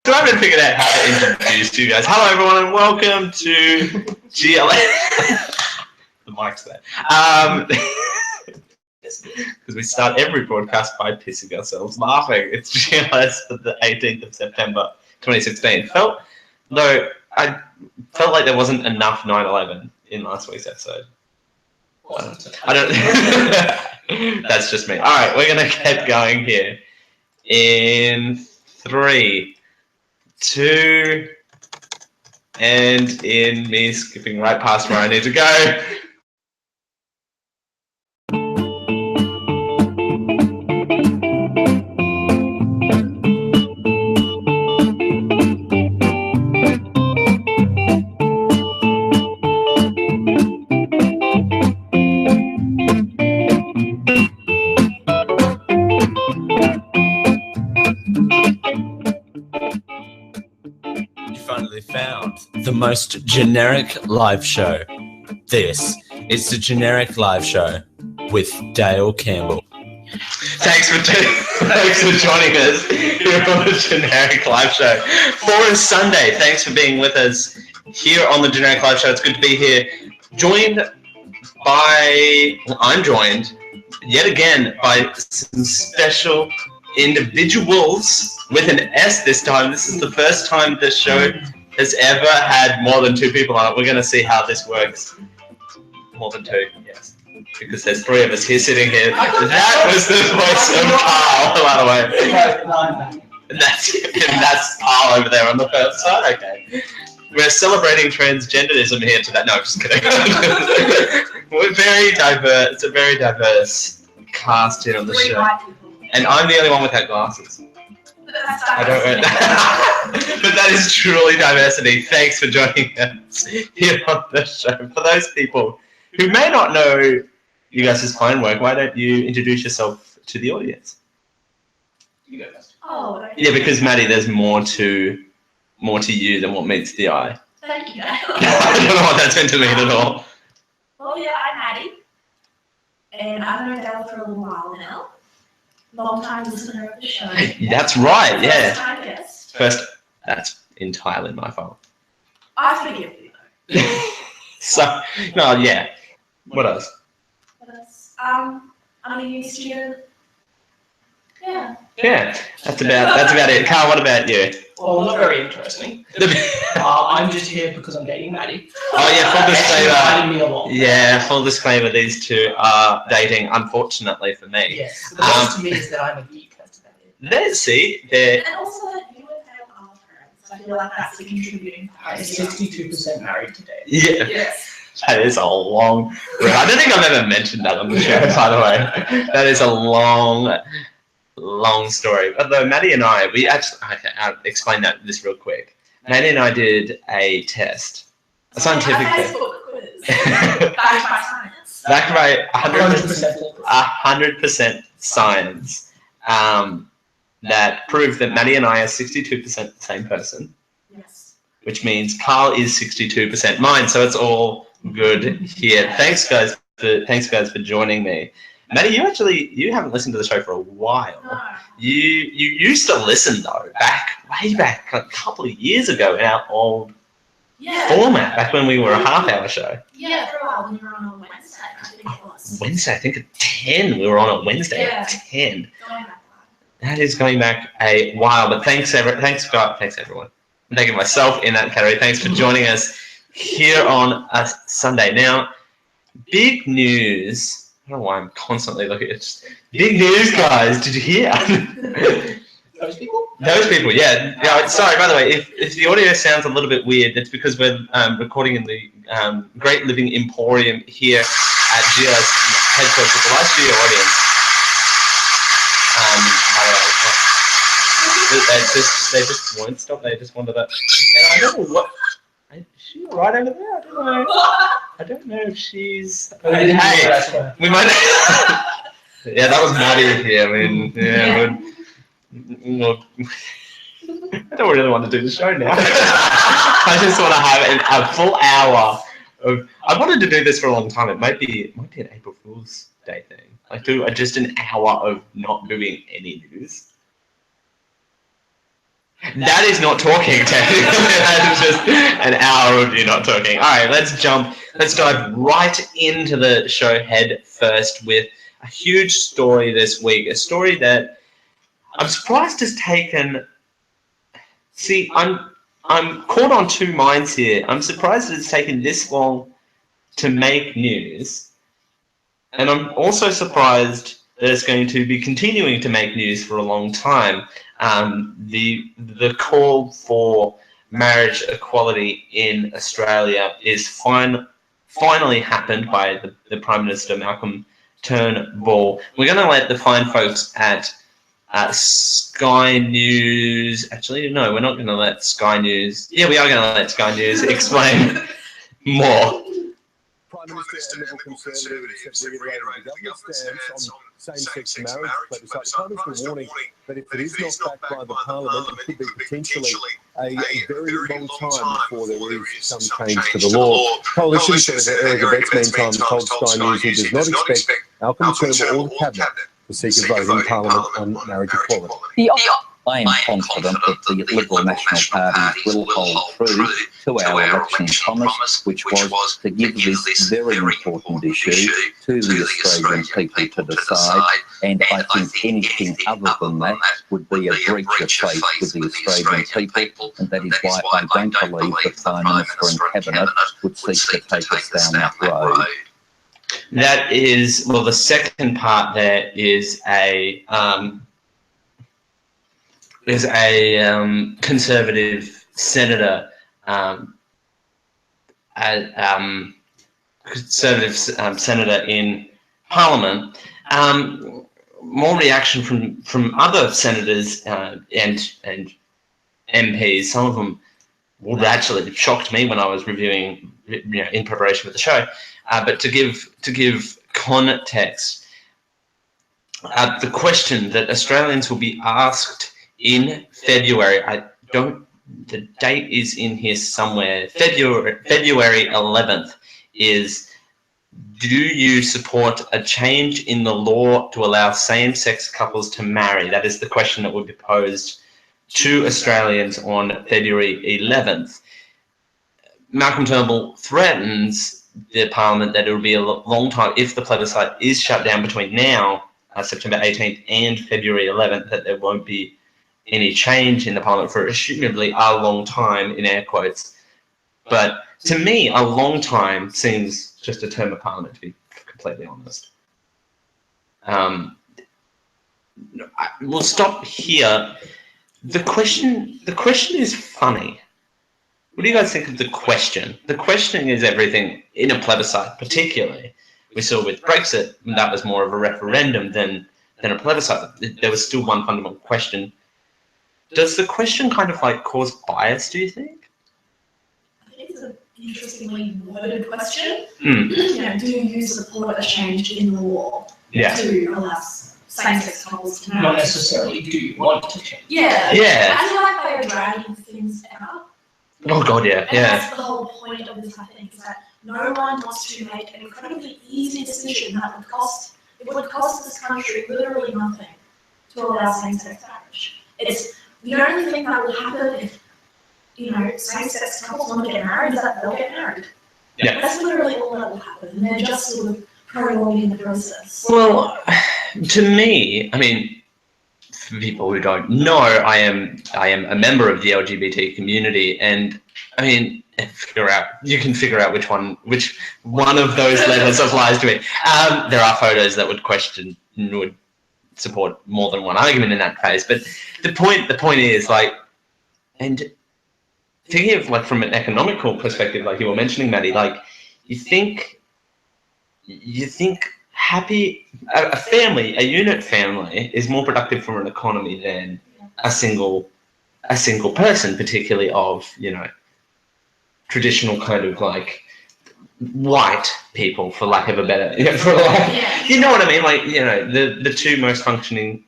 So I haven't figured out how to introduce you guys. Hello, everyone, and welcome to GLA. The mic's there. Because we start every broadcast by pissing ourselves laughing. It's GLS for the 18th of September, 2016. I felt like there wasn't enough 9/11 in last week's episode. I don't. That's just me. All right, we're gonna get going here in 3, 2, and in me skipping right past where I need to go. Found the most generic live show. This is the Generic Live Show with Dale Campbell. Thanks for joining us here on the Generic Live Show for a Sunday. Thanks for being with us here on the Generic Live Show. It's good to be here. I'm joined yet again by some special individuals with an S this time. This is the first time this show has ever had more than 2 people on it. We're going to see how this works. More than 2, yes. Because there's 3 of us here sitting here. That was the voice of Karl, by the way. That's Karl over there on the first side. Okay. We're celebrating transgenderism here today. No, I'm just kidding. We're very diverse. It's a very diverse cast here on the show. And I'm the only one without glasses. I don't know. But that is truly diversity. Thanks for joining us here on the show. For those people who may not know you guys' fine work, why don't you introduce yourself to the audience? You go first. Oh, okay. Yeah, because Maddie, there's more to you than what meets the eye. Thank you. I don't know what that's meant to mean at all. Well, yeah, I'm Maddie, and I've known Dale for a little while now. Long time listener of the show. That's right, yeah. First time guest. That's entirely my fault. I forgive you though. Yeah. What else? I'm a uni student. Yeah. Yeah, that's about it. Karl, what about you? Well, not very interesting. I'm just here because I'm dating Maddie. Oh yeah, full disclaimer. Me along. Yeah, full disclaimer. These 2 are dating, unfortunately for me. Yes. The best to me is that I'm a geek. That's about it. Let's see. And also that you and Dale are friends. I feel like that's the contributing I'm factor. 62% married today. Yeah. Yes. That is a long. I don't think I've ever mentioned that on the show, by the way. That is a long story. Although Maddie and I, I'll explain this real quick. Maddie and I did a test, a scientific test. Quiz. Backed by science. Backed by 100%. 100% science. That proved that Maddie and I are 62% the same person. Yes. Which means Karl is 62% mine. So it's all good here. Thanks guys for joining me. Maddie, you haven't listened to the show for a while. No. You used to listen though, way back a couple of years ago in our old format, back when we were a half-hour show. Yeah, for a while when you were on a Wednesday, I think it was. Wednesday, I think at 10. We were on a Wednesday at 10. That is going back a while, but thanks everyone. I'm taking myself in that category. Thanks for joining us here on a Sunday. Now, big news. I don't know why I'm constantly looking at it. Big news, guys. Did you hear? Those people? Those people, yeah. Sorry, by the way, if the audio sounds a little bit weird, that's because we're recording in the Great Living Emporium here at GLS headquarters with the live studio audience. By the way, they just won't stop. They just wanted that. And I don't know what. Is she right over there? I don't know if she's. Hey, we might. Yeah, that was Maddie here. I mean, I don't really want to do the show now. I just want to have a full hour of. I wanted to do this for a long time. It might be an April Fool's Day thing. Like do just an hour of not doing any news. That is not talking, technically. That is just an hour of you not talking. All right, let's dive right into the show head first with a huge story this week. A story that I'm surprised has taken. See, I'm caught on two minds here. I'm surprised that it's taken this long to make news, and I'm also surprised that it's going to be continuing to make news for a long time. The call for marriage equality in Australia is finally happened by the Prime Minister Malcolm Turnbull. We're going to let the fine folks at Sky News. Actually, no, we're not going to let Sky News. Yeah, we are going to let Sky News explain more. Prime Minister and Liberal Conservatives have reiterated the government's stance on same-sex marriage plebiscite. The Prime Minister warning that if it is not backed by the Parliament, it could be potentially a very long time before there is some change to the law. Coalition Senator Eric Abetz, meantime, told Sky News he does not expect Malcolm Turnbull or the Cabinet to seek a vote in Parliament on marriage equality. I am confident that the Liberal National Party will hold true to our election promise, which was to give this very important issue to the Australian people to decide, and I think anything other than that would be a breach of faith with the Australian people, and that is why I don't believe the Prime Minister and Cabinet would seek to take us down that road. That is, well, the second part there is a Conservative senator, senator in Parliament. More reaction from other senators and MPs. Some of them would actually shocked me when I was reviewing, in preparation for the show. But to give context, the question that Australians will be asked in February, the date is in here somewhere, February 11th, is, do you support a change in the law to allow same-sex couples to marry? That is the question that would be posed to Australians on February 11th. Malcolm Turnbull threatens the Parliament that it will be a long time, if the plebiscite is shut down between now, September 18th, and February 11th, that there won't be any change in the Parliament for assumably a long time, in air quotes. But to me, a long time seems just a term of Parliament, to be completely honest. We'll stop here. The question is funny. What do you guys think of the question? The question is everything in a plebiscite, particularly. We saw with Brexit, that was more of a referendum than a plebiscite. There was still one fundamental question. Does the question kind of cause bias, do you think? I think it's an interestingly worded question. Do you support a change in the law to allow same-sex couples to marry? Not necessarily do you want to change. Yeah. I feel like they are dragging things out. Oh God, yeah. And that's the whole point of this, I think, is that no one wants to make an incredibly easy decision that would cost this country literally nothing to allow same-sex marriage. It's the only thing that will happen if, same-sex couples want to get married is that they'll get married. Yeah. That's literally all that will happen, and they're just sort of prolonging the process. Well, to me, I mean, for people who don't know, I am a member of the LGBT community, and I mean, you can figure out which one of those letters applies to me. There are photos that would support more than one argument in that case, but the point is, and thinking of from an economical perspective, like you were mentioning, Maddie, you think a unit family is more productive for an economy than a single person, particularly of traditional kind of white people, for lack of a better, you know what I mean? The two most functioning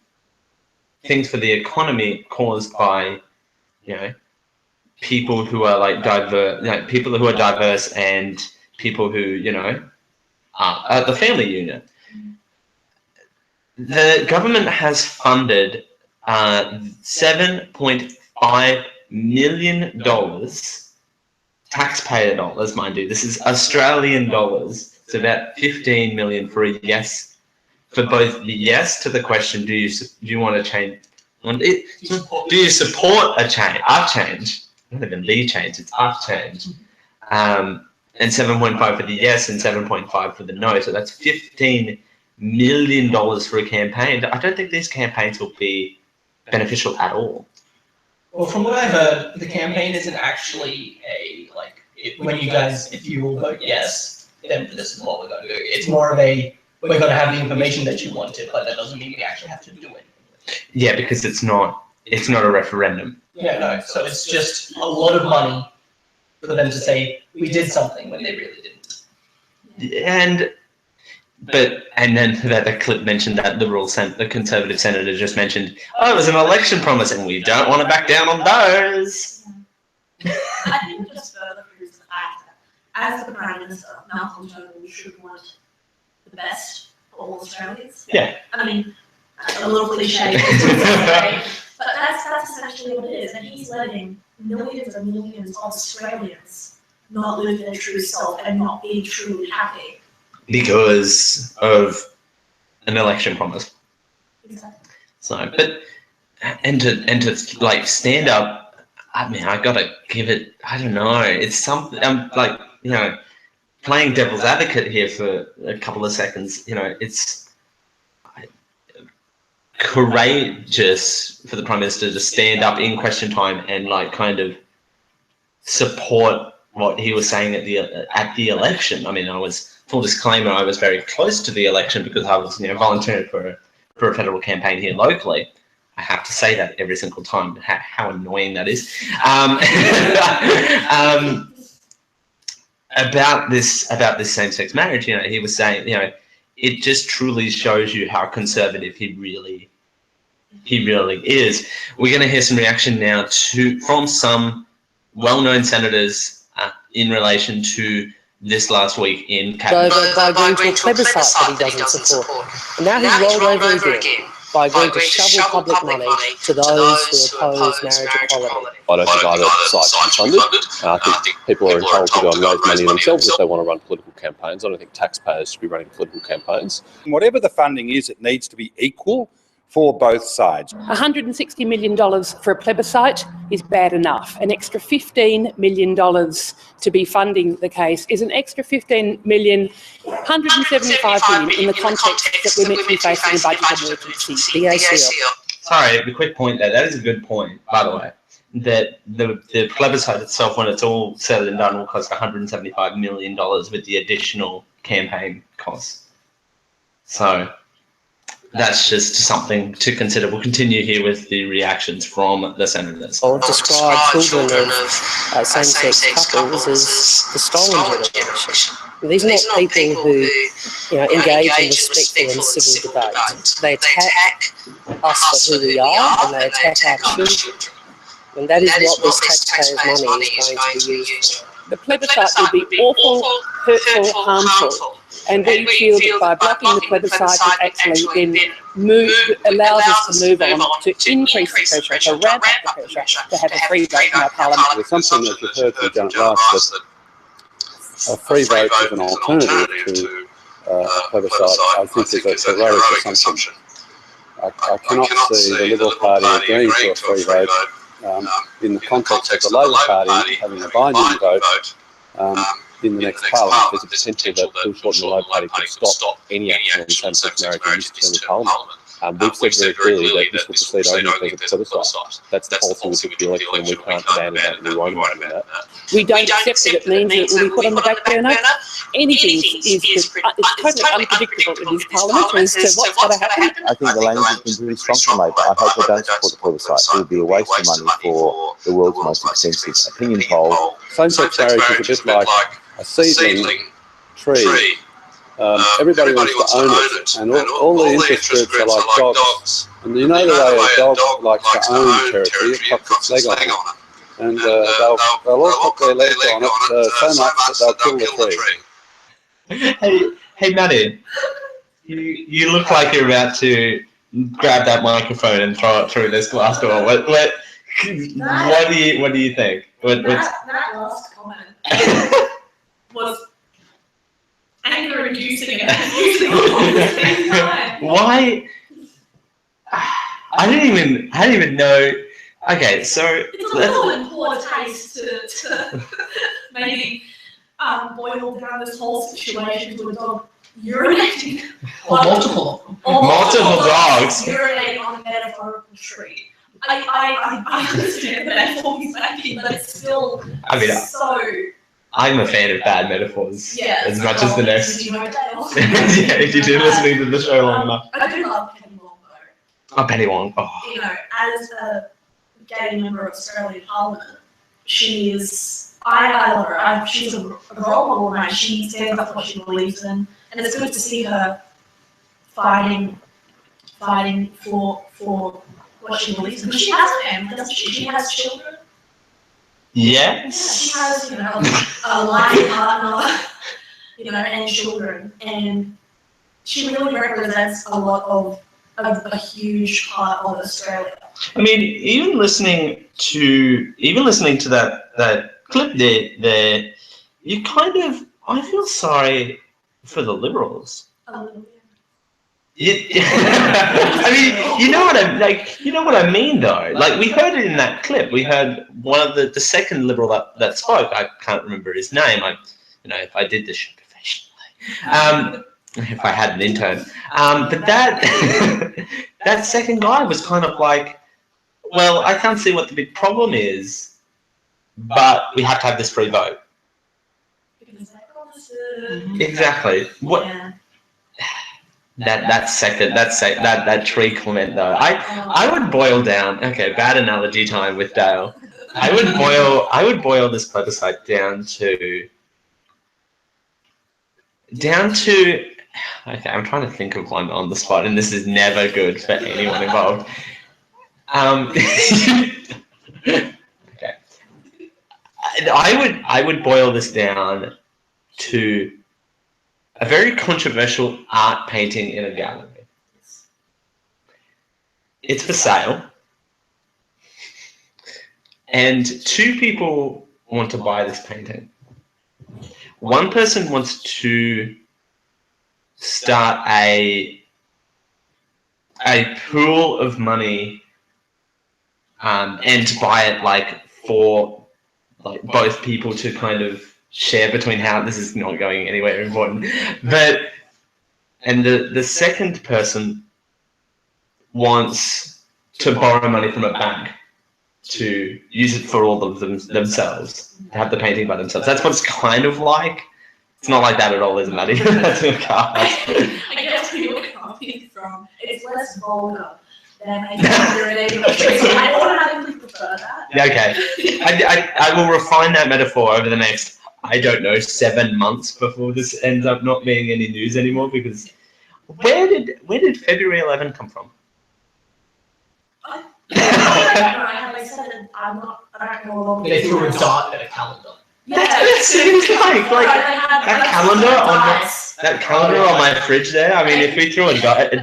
things for the economy caused by, people who are diverse, people who are diverse, and people who are the family unit. The government has funded $7.3 $5 million, taxpayer dollars, mind you. This is Australian dollars. It's about 15 million for a yes, for both the yes to the question. Do you want to change? Do you support a change? Our change, not even the change. It's our change. And 7.5 for the yes, and 7.5 for the no. So that's $15 million for a campaign. I don't think these campaigns will be beneficial at all. Well, from what I heard, the campaign isn't actually if you will vote yes, then this is what we're going to do. It's more of we're going to have the information that you wanted, but that doesn't mean we actually have to do it. Yeah, because it's not a referendum. Yeah, no. So it's just a lot of money for them to say we did something when they really didn't. And then the clip mentioned that the Conservative senator just mentioned, oh, it was an election promise, and we don't want to back down on those. I think just further proves the fact that as the Prime Minister, Malcolm Turnbull should want the best for all Australians. Yeah. I mean, a little cliche, but that's essentially what it is, and he's letting millions and millions of Australians not live their true self and not be truly happy. Because of an election promise. Exactly. So, and to like stand up, I mean, I gotta give it, I don't know, it's something, I'm like, playing devil's advocate here for a couple of seconds, it's courageous for the Prime Minister to stand up in question time and like kind of support what he was saying at the election. I mean, full disclaimer, I was very close to the election because I was volunteering for a federal campaign here locally. I have to say that every single time. How annoying that is. About this same-sex marriage, he was saying, it just truly shows you how conservative he really is. We're going to hear some reaction now from some well-known senators in relation to this last week in Cabinet. By agreeing to a plebiscite that he doesn't support. And now he's rolled over again by agreeing to shovel public money to those who oppose marriage equality. I don't think either side should be funded. I think people are entitled to go and raise money themselves if they want to run political campaigns. I don't think taxpayers should be running political campaigns. Whatever the funding is, it needs to be equal for both sides. $160 million for a plebiscite is bad enough. An extra $15 million to be funding the case is an extra $15 million, $175 million in the context that we're meant to be facing a budget emergency, the ACL. Sorry, a quick point there. That is a good point, by the way. That the plebiscite itself, when it's all said and done, will cost $175 million with the additional campaign costs. So that's just something to consider. We'll continue here with the reactions from the senators. I'll describe children of same-sex couples as the stolen generation. These are not people who engage in respectful and civil debate. They attack us for who we are, and they attack our children. And that is what this taxpayers' money is going to be used for. The plebiscite will be awful, hurtful, harmful. And we feel that by blocking the plebiscite, it actually then allows us to move on to increase the pressure, to ramp up the pressure, to have a free vote in our parliament. There's something that you've heard from Janet Rice, that a free vote is an alternative to a plebiscite. I think is a heroic assumption. I cannot see the Liberal Party agreeing to a free vote in the context of the Labor Party having a binding vote in the next parliament. There's a potential that Bill Shorten and the Labor Party could stop any action on same-sex marriage in this term of parliament. We've said very clearly that this will proceed only if there's a plebiscite. That's the policy we took the election, and we can't abandon that, and we won't abandon that. We don't accept that it means that it will be put on the back burner. Anything is totally unpredictable in this parliament as to what's going to happen. I think the language has been really strong from Labor. I hope they don't support the plebiscite. It would be a waste of money for the world's most expensive opinion poll. Same-sex marriage is a bit like a seedling tree. Everybody wants to own it, and all the interest groups are like dogs. And you know the way a dog likes to own territory, it pops its leg on it. And they'll all pop their legs on it so much that they'll kill the tree. Hey, Maddie, you look like you're about to grab that microphone and throw it through this glass door. What do you think? That last comment was anger-inducing and confusing all at the same time. Why? I didn't even know. Okay, so It's a little in poor taste to maybe boil down this whole situation to a dog urinating. Or multiple. Or Multiple dogs. urinating on a metaphorical tree. I understand the metaphor he's making, but it's still I mean, so. I'm a fan of bad metaphors as much as the next. You know, Dale. Yeah, if you've been listening to the show long enough. I do love Penny Wong though. Oh, Penny Wong. Oh. You know, as a gay member of Australian Parliament, she is. I love her. She's a role model, right? She stands up for what she believes in, and it's good to see her fighting for what she believes in. Because she has a family, doesn't she? She has children. Yes. She has, you know, a life partner, you know, and children, and she really represents a lot of a huge part of Australia. I mean, even listening to that clip there, you kind of, I feel sorry for the Liberals. I mean, you know what I mean though. Like we heard it in that clip. We heard one of the second Liberal that spoke. I can't remember his name. If I did this shit professionally, if I had an intern. But that second guy was kind of like, well, I can't see what the big problem is, but we have to have this free vote. Because they promised it. Exactly. What? Yeah. That tree comment though. I would boil down. Okay, bad analogy time with Dale. I would boil this plebiscite down to. Okay, I'm trying to think of one on the spot, and this is never good for anyone involved. Okay, I would boil this down to a very controversial art painting in a gallery. It's for sale, and two people want to buy this painting. One person wants to start a pool of money and to buy it for both people to kind of share between how this is not going anywhere important. And the second person wants to borrow money from a bank to use it for all of themselves, to have the painting by themselves. That's what it's kind of like. It's not like that at all, is it, Maddie? That's your car. I guess where you're coming from. It's less vulgar than a urinating on a tree. So I automatically prefer that. Yeah, okay. I will refine that metaphor over the next, 7 months before this ends up not being any news anymore, because where did February 11 come from? I don't know how they said it. I don't know. They threw a dot at a calendar. That's what it seems like. That calendar on my fridge there. I mean, if we threw a dot. A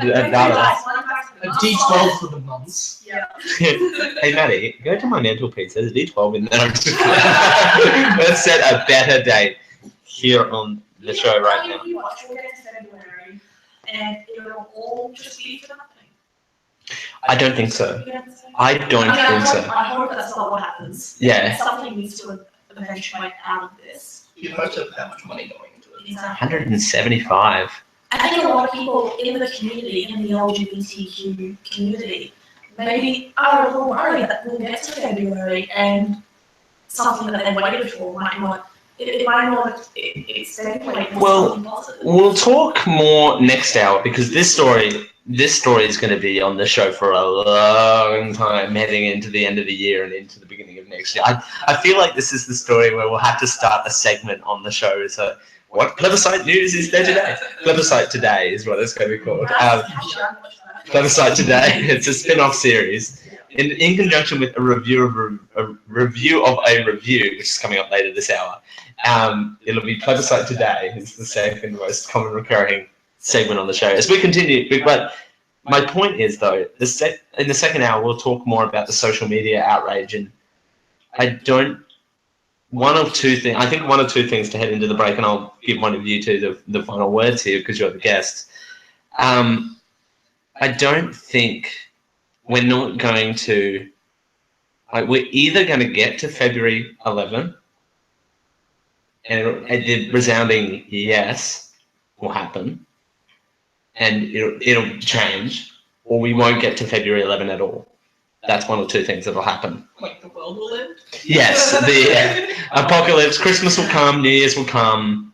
D12 for the months. Yeah. Hey Maddie, go to my mantelpiece. There's a D12 in there. Let's set a better date here on the show right now. You watch, we'll get to February, and it'll all just be for nothing. I don't think so. I don't think so. I hope that's not what happens. Yeah. Something needs to eventuate out of this. You hope to have much money going into it. Exactly. 175. I think a lot of people in the community, in the LGBTQ community, maybe are a little worried that we'll get to February and something that they waited for might not. It might not extenuate. Well, we'll talk more next hour, because this story is going to be on the show for a long time, heading into the end of the year and into the beginning of next year. I feel like this is the story where we'll have to start a segment on the show. So, what plebiscite news is there today? Plebiscite Today is what it's going to be called. Plebiscite Today. It's a spin-off series in conjunction with a review of a review, which is coming up later this hour. It'll be Plebiscite Today. It's the second most common recurring segment on the show as we continue. But my point is, though, in the second hour, we'll talk more about the social media outrage. And I think one or two things to head into the break, and I'll give one of you two the final words here because you're the guest. I don't think we're not going to, we're either going to get to February 11 and the resounding yes will happen and it'll change, or we won't get to February 11 at all. That's one or two things that will happen. Like the world will end? Yes, the apocalypse, Christmas will come, New Year's will come,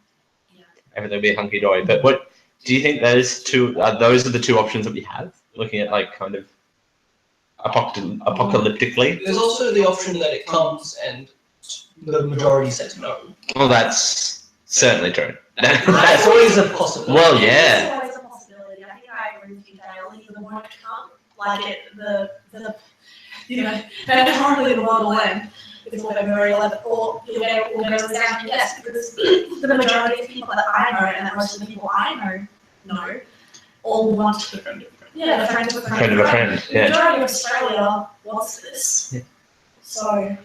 everything will be hunky-dory. But what do you think those are the two options that we have, looking at like kind of apocalyptically? There's also the option that it comes and the majority says no. Well, that's certainly true. That's always a possibility. Well, yeah. It's always a possibility. I think I agree with you, Dale. Either won't come, like the currently the world will end before February 11th, or we'll get a resounding yes, because the majority of people that I know and that most of the people I know all want to defend it. Yeah, the friend of a friend. Friend of a friend. The Yeah. majority of Australia wants this. Yeah. So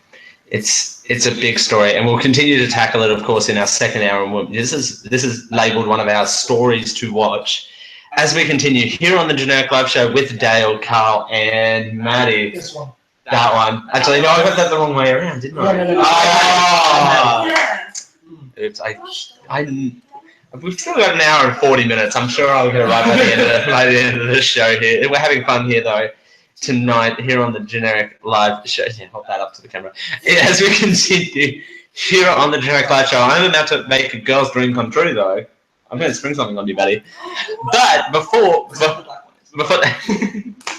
It's a big story, and we'll continue to tackle it, of course, in our second hour. And this is labelled one of our stories to watch as we continue here on the Generic Live Show with Dale, Karl, and Maddie. This one. That one. Actually, no, I got that the wrong way around, didn't I? No. Oh! yeah. Oops, we've still got an hour and 40 minutes. I'm sure I'll get it right by the end of the show here. We're having fun here, though, tonight here on the Generic Live Show. Yeah, hold that up to the camera. As we continue here on the Generic Live Show, I'm about to make a girl's dream come true, though. I'm going to spring something on you, Maddie. But before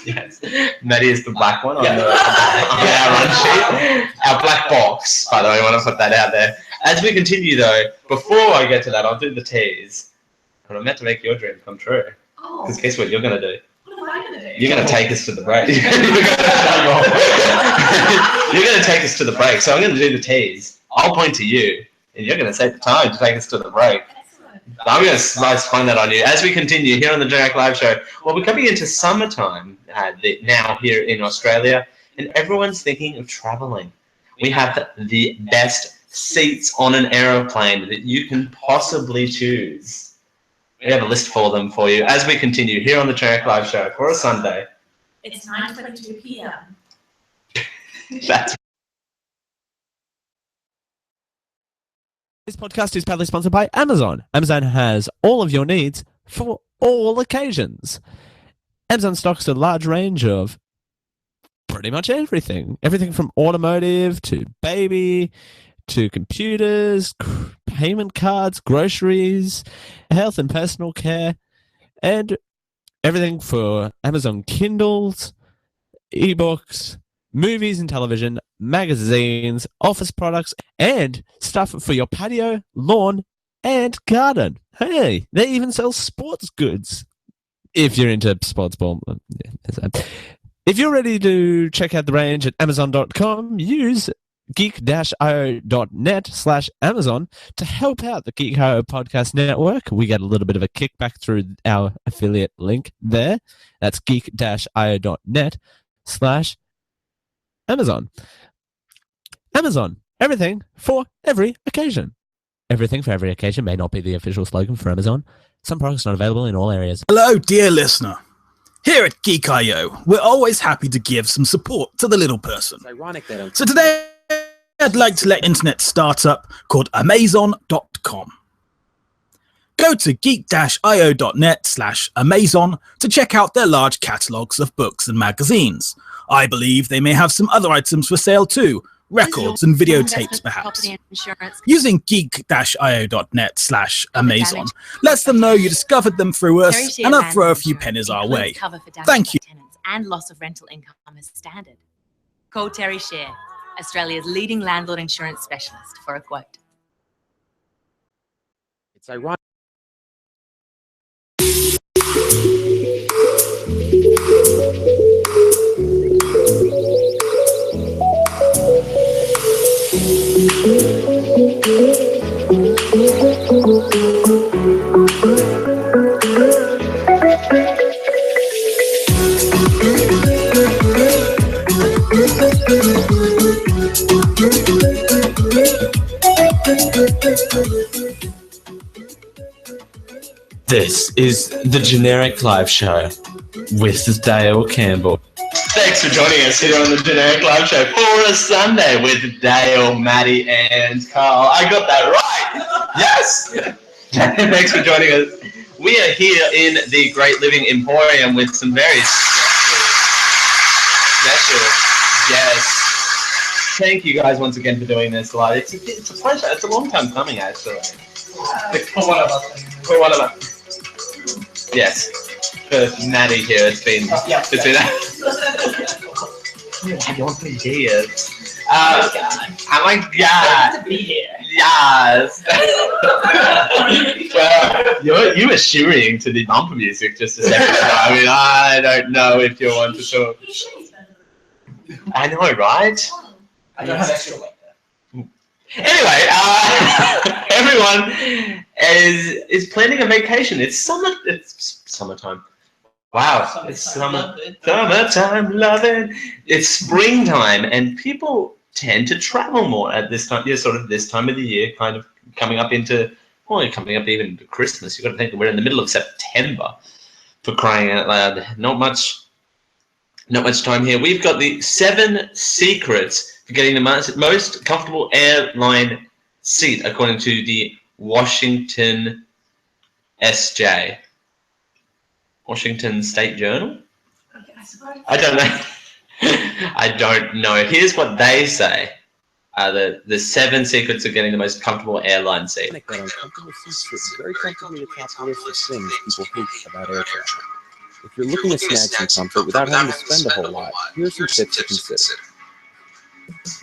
yes, Maddie is the black one on our run sheet. Our black box, by the way, I want to put that out there. As we continue, though, before I get to that, I'll do the tease. And I'm meant to make your dream come true. Oh, Because guess what you're going to do? what am I going to do? You're going to take us to the break. You're going to take us to the break. So I'm going to do the tease. I'll point to you, and you're going to set the time to take us to the break. Excellent. I'm going to find that on you. As we continue here on the Generic Live Show, well, we're coming into summertime now here in Australia, and everyone's thinking of traveling. We have the best seats on an aeroplane that you can possibly choose. We have a list for them for you as we continue here on the Generic Live Show for a Sunday. It's 9:22 p.m. That's This podcast is proudly sponsored by Amazon. Amazon has all of your needs for all occasions. Amazon stocks a large range of pretty much everything. Everything from automotive to baby to computers, payment cards, groceries, health and personal care, and everything for Amazon Kindles, ebooks, movies and television, magazines, office products, and stuff for your patio, lawn, and garden. Hey, they even sell sports goods if you're into sports ball. If you're ready to check out the range at Amazon.com, use geek-io.net/Amazon to help out the Geek-IO Podcast Network. We get a little bit of a kickback through our affiliate link there. That's geek-io.net/Amazon. Amazon, everything for every occasion. Everything for every occasion may not be the official slogan for Amazon. Some products not available in all areas. Hello, dear listener. Here at Geek.io, we're always happy to give some support to the little person. It's ironic they don't. So today, I'd like to let an internet startup called Amazon.com. Go to geek-io.net/Amazon to check out their large catalogues of books and magazines. I believe they may have some other items for sale too, records and videotapes perhaps. Using geek-io.net/Amazon lets them know you discovered them through us and I'll throw a few pennies our way. Thank you. And loss of rental income as standard. Call Terry Share, Australia's leading landlord insurance specialist, for a quote. It's ironic. This is the Generic Live Show with Dale Campbell. Thanks for joining us here on the Generic Live Show for a Sunday with Dale, Maddie, and Karl. I got that right. Yes. Thanks for joining us. We are here in the Great Living Emporium with some very special guests. Thank you guys once again for doing this live. It's a pleasure. It's a long time coming, actually. For one of us. For one of us. Yes. For Maddie here, it's been. You're here. Oh my God. To be here. Yes. Well, you were shooing to the bumper music just a second ago. I mean, I don't know if you want to talk. I know, right? I don't have extra like that. Anyway, everyone is planning a vacation. It's summertime. Wow, it's summertime loving. It's springtime, and people tend to travel more at this time. Yeah, sort of this time of the year, kind of coming up even to Christmas. You've got to think that we're in the middle of September, for crying out loud. Not much time here. We've got the 7 secrets for getting the most comfortable airline seat, according to the Washington State Journal? Okay, I suppose. I don't know. I don't know. Here's what they say. The 7 secrets of getting the most comfortable airline seat. That uncomfortable seats sit very comfortably atop the list of things people hate about air travel. If you're looking to snag some comfort without having to spend a whole lot, here are some tips to consider.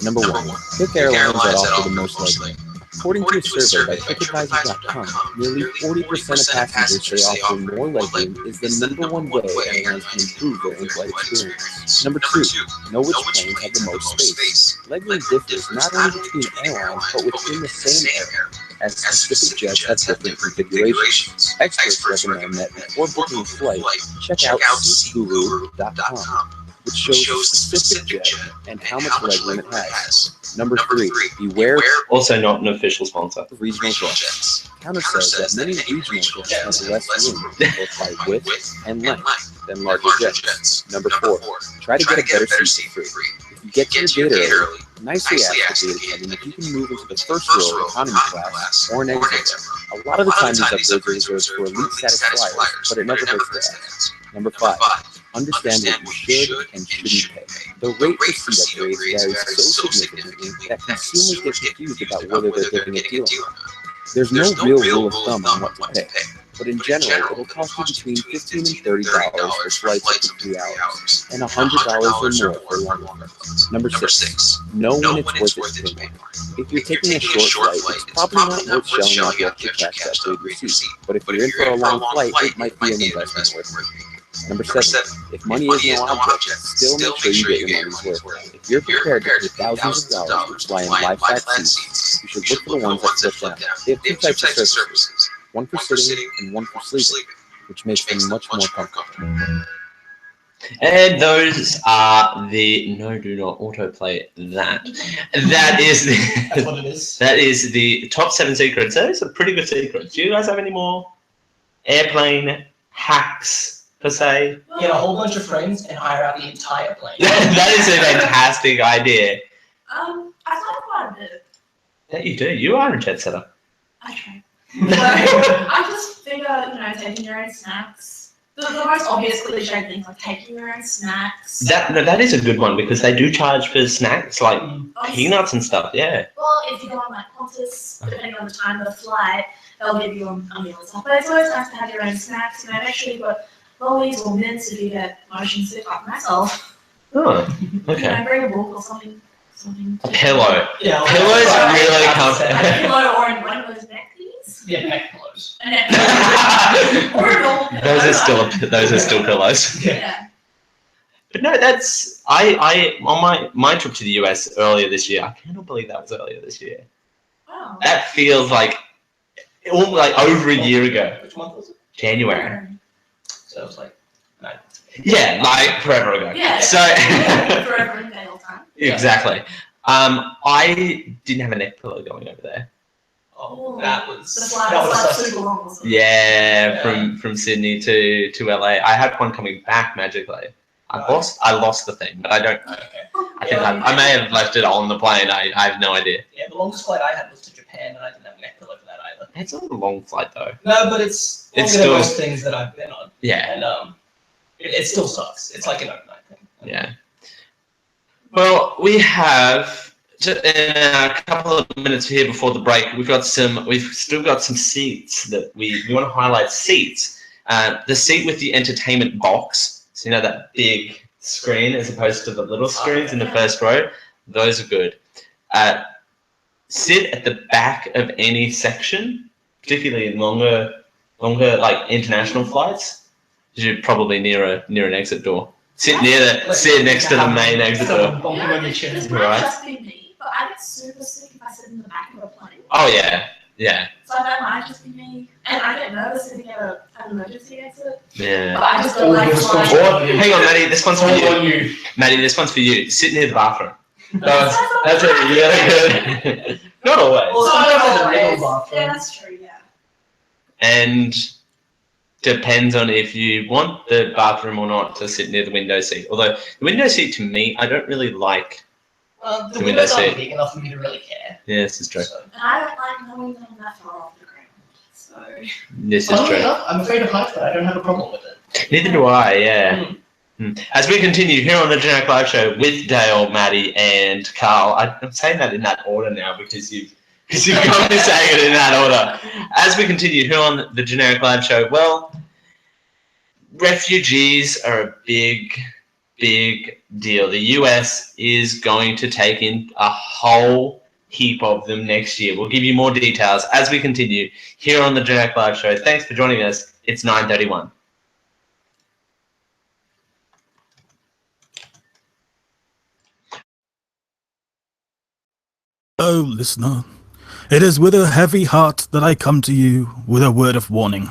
Number 1. Pick airlines that offer the most legroom. According to a survey by TripAdvisor.com, nearly 40% of passengers say offering more legroom is the #1 way airlines can improve their in-flight experience. Number 2. Know which planes have the most space. Legroom differs not only between airlines, but within the same airline, as specific jets have different configurations. Experts recommend that before booking a flight, check out seatguru.com, which shows the specific jet and how much legroom it has. Number 3, beware. Also not an official sponsor. Of regional jets. Counter says that many regional jets have less room, both by width and length, than larger jets. Number 4, try to get a better seat for free. If you get to your gate early, nicely ask the gate attendant if you can move into the first row of economy class or an exit row. A lot of the time these upgrades are reserved for elite status flyers, but it never hurts to ask. Number 5, understand what you should and shouldn't pay. The rate for seat upgrades varies so significantly that consumers get confused about whether they're getting a deal or not. There's no real rule of thumb on what to pay, but in general, it'll cost you between $15 and $30 for flights up to 3 hours, and $100 or more for longer flights. Number 6, know when it's worth it to pay more. If you're taking a short flight, it's probably not worth shelling out the extra cash to upgrade your seat, but if you're in for a long flight, it might be an investment worth making. Number 7, if money is no object, still make sure you get your money's worth. If you're prepared to pay thousands of dollars to fly in lie-flat seats, you should look for the ones that flip down. They have 2 types of surfaces, one for sitting and one for sleeping, which makes them much more comfortable. And those are the do not autoplay that. That's what it is. That is the top 7 secrets. That is a pretty good secret. Do you guys have any more airplane hacks per se? Get a whole bunch of friends and hire out the entire plane. That is a fantastic idea. I fly quite a bit. That you do. You are a jet setter. I try. So I just figure, taking your own snacks. The most obvious cliche things like taking your own snacks. That is a good one because they do charge for snacks like peanuts and stuff. Yeah. Well, if you go on like Qantas, depending on the time of the flight, they'll give you a meal and stuff. But it's always nice to have your own snacks. Make sure you've got lollies or mints if you get motion sick like myself. Oh, okay. Bring a book or something. A pillow. Yeah, pillows really comfortable. A pillow or in one of those neck things. Yeah, neck pillows. A neck pillow. Or a normal pillow. Those are still pillows. Yeah. But no, that's I on my trip to the US earlier this year. I cannot believe that was earlier this year. Wow. That feels like over a year ago. Which month was it? January. So it was like 9. Yeah, like forever ago. Yeah. So forever in day all time. Exactly. I didn't have a neck pillow going over there. Oh, that was The flight was like super long. Wasn't it? Yeah, from Sydney to LA. I had one coming back magically. I lost the thing, but I don't. Okay. I think I may have left it on the plane. I have no idea. Yeah, the longest flight I had was to Japan, and I didn't have a neck pillow for that either. It's not a long flight though. No, but it's longer still- than most things that I've been on. Yeah. And it still sucks. It's like an overnight thing. Yeah. Well, we have in a couple of minutes here before the break. We've still got some seats that we want to highlight. Seats. The seat with the entertainment box. So you know that big screen as opposed to the little screens in the first row. Those are good. Sit at the back of any section, particularly in longer like international flights. You're probably near an exit door. Sit next to the main exit door. It might just be me, but I get super sick if I sit in the back of a plane. Oh yeah. So that might just be me, and I get nervous sitting at an emergency exit. Yeah. But I just don't like flying. Or, hang on, Maddie, this one's for you. Maddie, this one's for you. Sit near the bathroom. That's it. Yeah, good. Not always. Yeah, that's true. Yeah. And depends on if you want the bathroom or not to sit near the window seat. Although the window seat, to me, I don't really like. The windows aren't big enough for me to really care. Yeah, this is true. And I don't like knowing that I'm that far off the ground. So. This is true. I'm afraid of heights, but I don't have a problem with it. Neither do I. Yeah. As we continue here on the Generic Live Show with Dale, Maddie, and Karl, I'm saying that in that order now because you've got me saying it in that order. As we continue here on the Generic Live Show, well, refugees are a big deal. The US is going to take in a whole heap of them next year. We'll give you more details as we continue here on the Generic Live Show. Thanks for joining us. It's 9:31. Oh, listener, it is with a heavy heart that I come to you with a word of warning.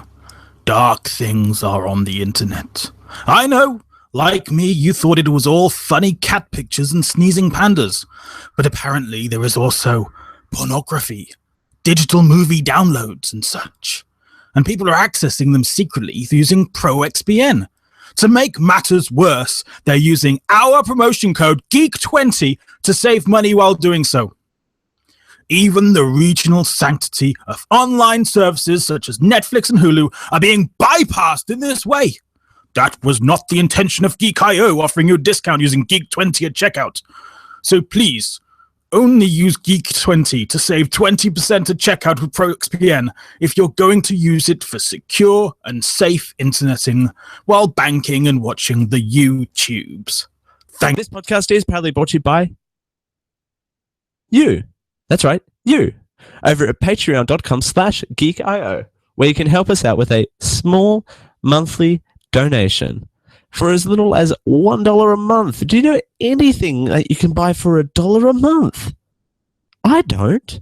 Dark things are on the internet. I know, like me, you thought it was all funny cat pictures and sneezing pandas, but apparently there is also pornography, digital movie downloads and such, and people are accessing them secretly using ProXPN. To make matters worse, they're using our promotion code GEEK20 to save money while doing so. Even the regional sanctity of online services such as Netflix and Hulu are being bypassed in this way. That was not the intention of Geek.io offering you a discount using Geek20 at checkout. So please, only use Geek20 to save 20% at checkout with ProXPN if you're going to use it for secure and safe interneting while banking and watching the YouTubes. This podcast is proudly brought to you by you. That's right, you. Over at patreon.com/geekio, where you can help us out with a small monthly donation for as little as $1 a month. Do you know anything that you can buy for $1 a month? I don't.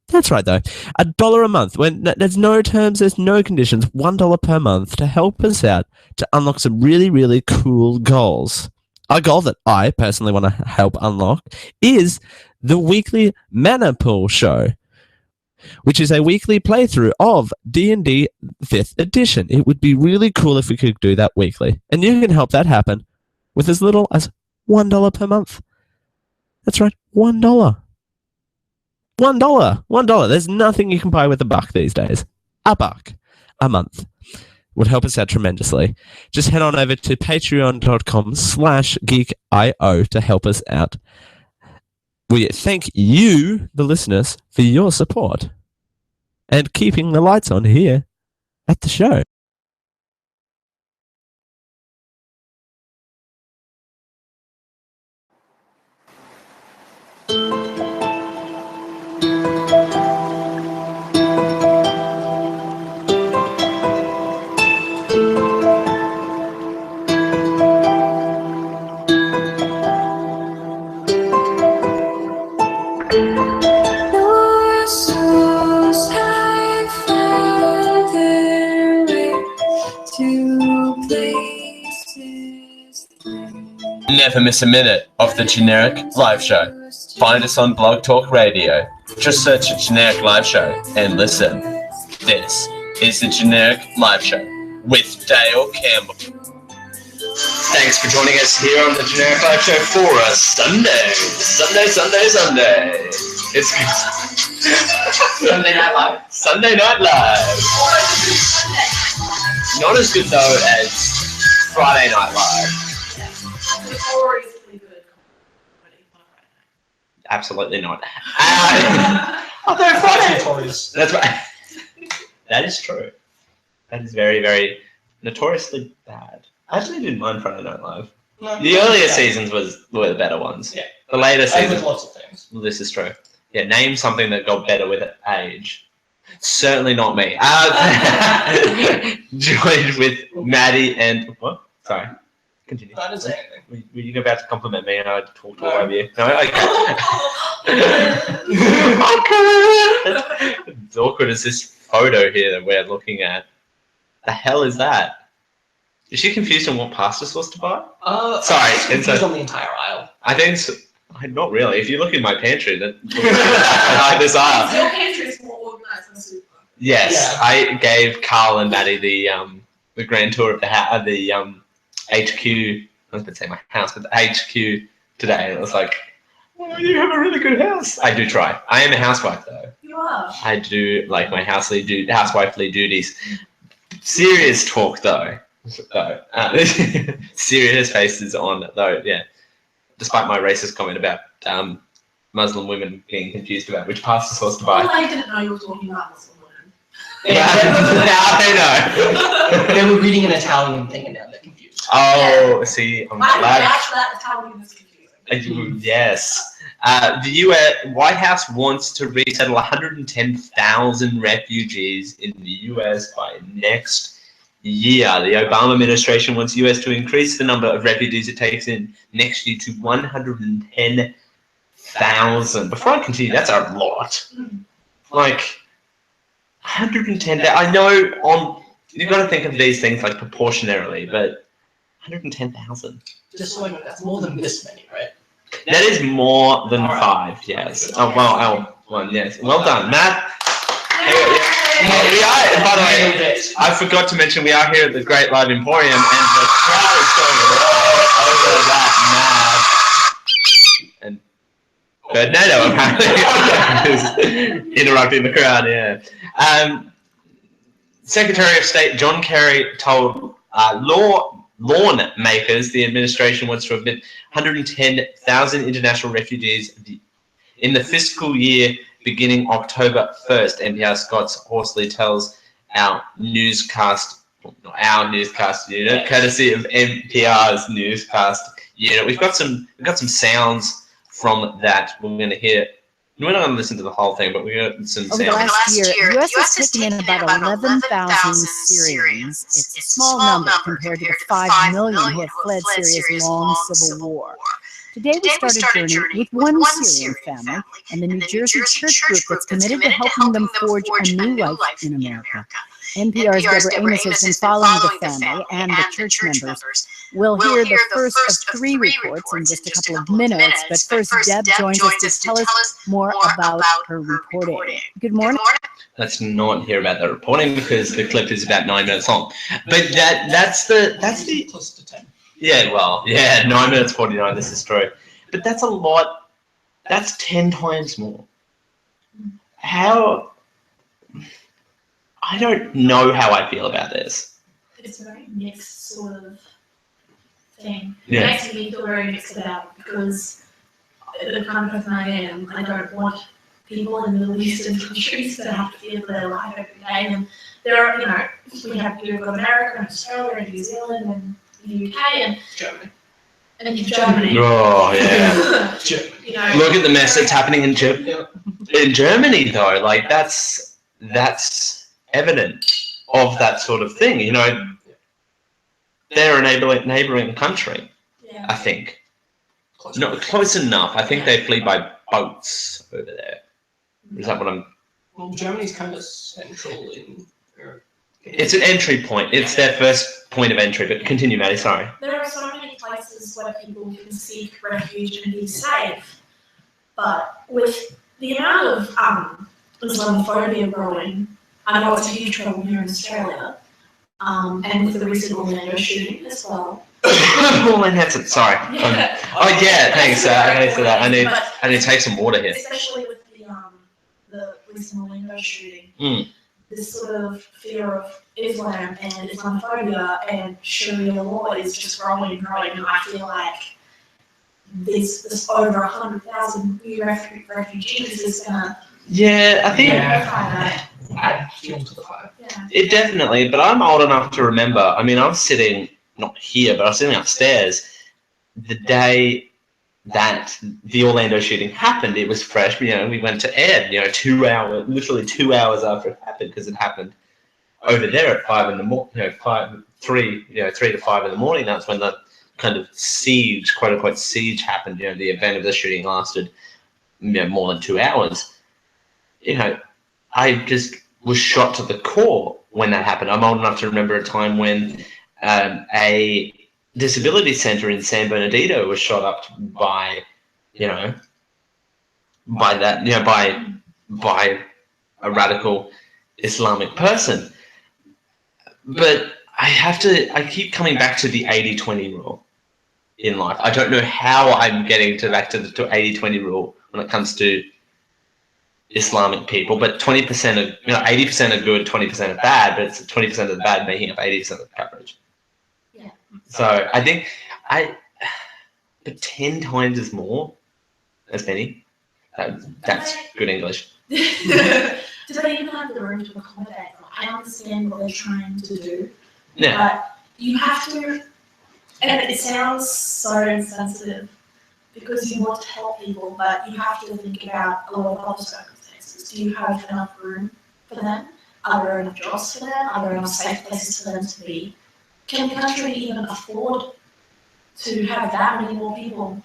That's right, though. $1 a month. When there's no terms, there's no conditions. $1 per month to help us out to unlock some really, really cool goals. A goal that I personally want to help unlock is the weekly Mana Pool Show, which is a weekly playthrough of D&D 5th edition. It would be really cool if we could do that weekly. And you can help that happen with as little as $1 per month. That's right, $1. $1. There's nothing you can buy with $1 these days. $1 a month would help us out tremendously. Just head on over to patreon.com/geekio to help us out. We thank you, the listeners, for your support and keeping the lights on here at the show. Never miss a minute of the Generic Live Show. Find us on Blog Talk Radio. Just search a generic live show and listen. This is the generic live show with Dale Campbell. Thanks for joining us here on the generic live show for a Sunday. It's Sunday Night Live. Sunday Night Live. Not as good though as Friday Night Live. Notoriously good comedy on a Friday night. Absolutely not. Although Friday, that's right. That is true. That is very, very notoriously bad. I actually didn't mind Friday Night Live. No, The earlier seasons were the better ones. Yeah. The later And seasons. with lots of things. Well, this is true. Yeah, name something that got better with age. Certainly not me. Joined with Maddie and what? Sorry. Continue. I didn't say anything. Were you about to compliment me and I talked all over you? No, okay. It's awkward as this photo here that we're looking at. The hell is that? Is she confused on what pasta sauce to buy? Sorry, it's on the entire aisle. I think it's, not really. If you look in my pantry, that like this aisle. Your pantry is more organized than the super. Yes, Yeah. I gave Karl and Maddie the grand tour of the HQ. I was going to say my house, but the HQ today. It was like, oh, you have a really good house. I do try. I am a housewife though. You are. I do like my housewifely duties. Serious talk though. Serious faces on though. Yeah. Despite my racist comment about Muslim women being confused about which pasta sauce to buy. Well, I didn't know you were talking about Muslim women. Now I know. They were reading an Italian thing and now they're confused. Oh, see, I'm I glad. vouch for that Italian is confusing. Yes. The U.S. White House wants to resettle 110,000 refugees in the U.S. by next year. The Obama administration wants the U.S. to increase the number of refugees it takes in next year to 110,000. Before I continue, that's a lot. Like 110,000. I know you've got to think of these things like proportionally, but 110,000. Just so I know, that's more than this many, right? That is more than 5, yes. Oh, well, L1, yes. Well done, Matt. We are, by the way, I forgot to mention we are here at the Great Live Emporium, and the crowd is going over that, Matt. And Bernardo apparently is interrupting the crowd, yeah. Secretary of State John Kerry told lawmakers the administration wants to admit 110,000 international refugees in the fiscal year beginning October 1st. NPR Scott's Horsley tells our newscast unit, courtesy of NPR's newscast unit. We've got some sounds from that. We're going to hear. We're not going to listen to the whole thing, but we got some Over the sounds. last year, the U.S. has taken in about 11,000 Syrians. It's a small number compared to the 5 million who have fled Syria's long civil war. Today we start a journey with one Syrian family and the New Jersey church group that's committed to helping them forge a new life in America. NPR's Deborah Amos has been following the family and the church members. We'll hear the first of 3 reports in just a couple of minutes, but first Deb joins us to tell us more about her reporting. Good morning. Let's not hear about the reporting because the clip is about 9 minutes long. But that's the Close to 10. yeah, well, yeah, 9 minutes 49. This is true, but that's a lot. That's 10 times more. How? I don't know how I feel about this. It's a very mixed sort of thing. Yeah. It makes me feel very mixed about it because the kind of person I am, I don't want people in the Middle Eastern countries to have to fear for their life every day. And there are, we've got America and Australia and New Zealand and the UK and Germany. And Germany. Oh yeah. Germany. Look at the mess that's happening in Germany, though. Like that's evident of that sort of thing. They're a neighbouring country. Yeah. I think. Not close enough. I think they flee by boats over there. Is that what I'm? Well, Germany's kind of central in Europe. It's an entry point. It's their first point of entry. But continue, Maddie. Sorry. There are so many places where people can seek refuge and be safe, but with the amount of Islamophobia growing, I know it's a huge problem here in Australia, and with the recent Orlando shooting as well. Sorry. Yeah. Oh yeah, thanks. Thanks for that. I need to take some water here. Especially with the recent Orlando shooting. Mm. This sort of fear of Islam and Islamophobia and Sharia law is just growing and growing, and I feel like this over 100,000 new refugees is gonna I think add fuel to the fire. it definitely. But I'm old enough to remember. I mean, I was sitting not here, but I was sitting upstairs the day that the Orlando shooting happened. It was fresh. You know, we went to Ed. You know, literally 2 hours after it happened, because it happened over there at 5 in the morning. You know, 3 to 5 in the morning. That's when the kind of siege, quote unquote siege, happened. You know, the event of the shooting lasted more than 2 hours. You know, I just was shot to the core when that happened. I'm old enough to remember a time when a disability center in San Bernardino was shot up by a radical Islamic person. But I keep coming back to the 80-20 rule in life. I don't know how I'm getting back to the 80-20 rule when it comes to Islamic people, but 20% of 80% are good, 20% are bad, but it's 20% of the bad making up 80% of the coverage. Yeah. So I think but 10 times as many. That's good English. Do they even have the room to accommodate? I understand what they're trying to do, but you have to, and it sounds so insensitive because you want to help people, but you have to think about a lot of other circumstances. Do you have enough room for them? Are there enough jobs for them? Are there enough safe places for them to be? Can the country even afford to have that many more people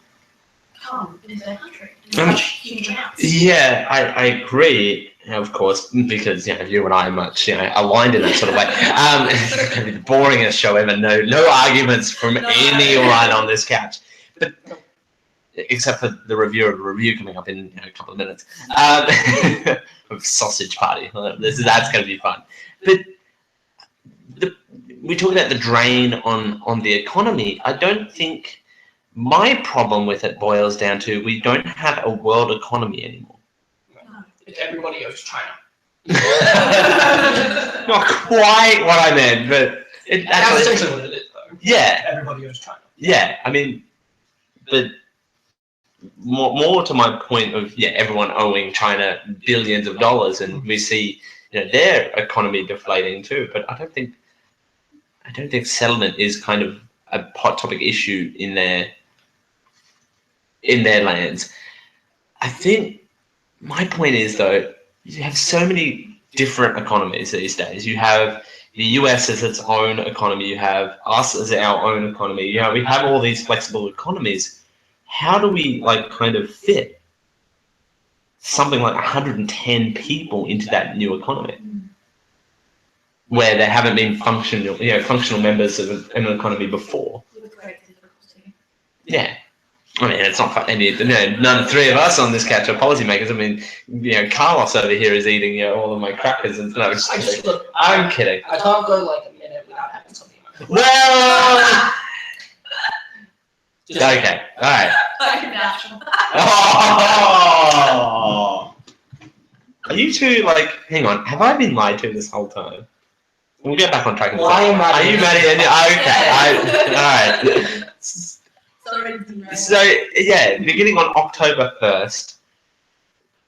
come into their country in such huge amounts? Yeah, I agree, of course, because you and I are much aligned in that sort of way. It's going to be the boringest show ever. No arguments from anyone on this couch, but except for the review of a review coming up in a couple of minutes of Sausage Party. That's going to be fun. But we talk about the drain on the economy. I don't think my problem with it boils down to we don't have a world economy anymore. Everybody owes China. Not quite what I meant, but that's essentially what it is, though. Yeah. Everybody owes China. Yeah, I mean, but more to my point of everyone owing China billions of dollars, and we see their economy deflating too. But I don't think settlement is kind of a hot topic issue in their lands. I think my point is, though, you have so many different economies these days. You have the US as its own economy. You have us as our own economy. We have all these flexible economies. How do we kind of fit something like 110 people into that new economy, where there haven't been functional members of an economy before? Yeah. I mean, it's not none of three of us on this couch are policymakers. I mean, Carlos over here is eating all of my crackers and no, I'm kidding. I can't go like a minute without having something in my mouth. Well, okay, all right. Oh, are you two hang on? Have I been lied to this whole time? We'll get back on track. Are you Maddie? Okay, all right. So beginning on October 1st,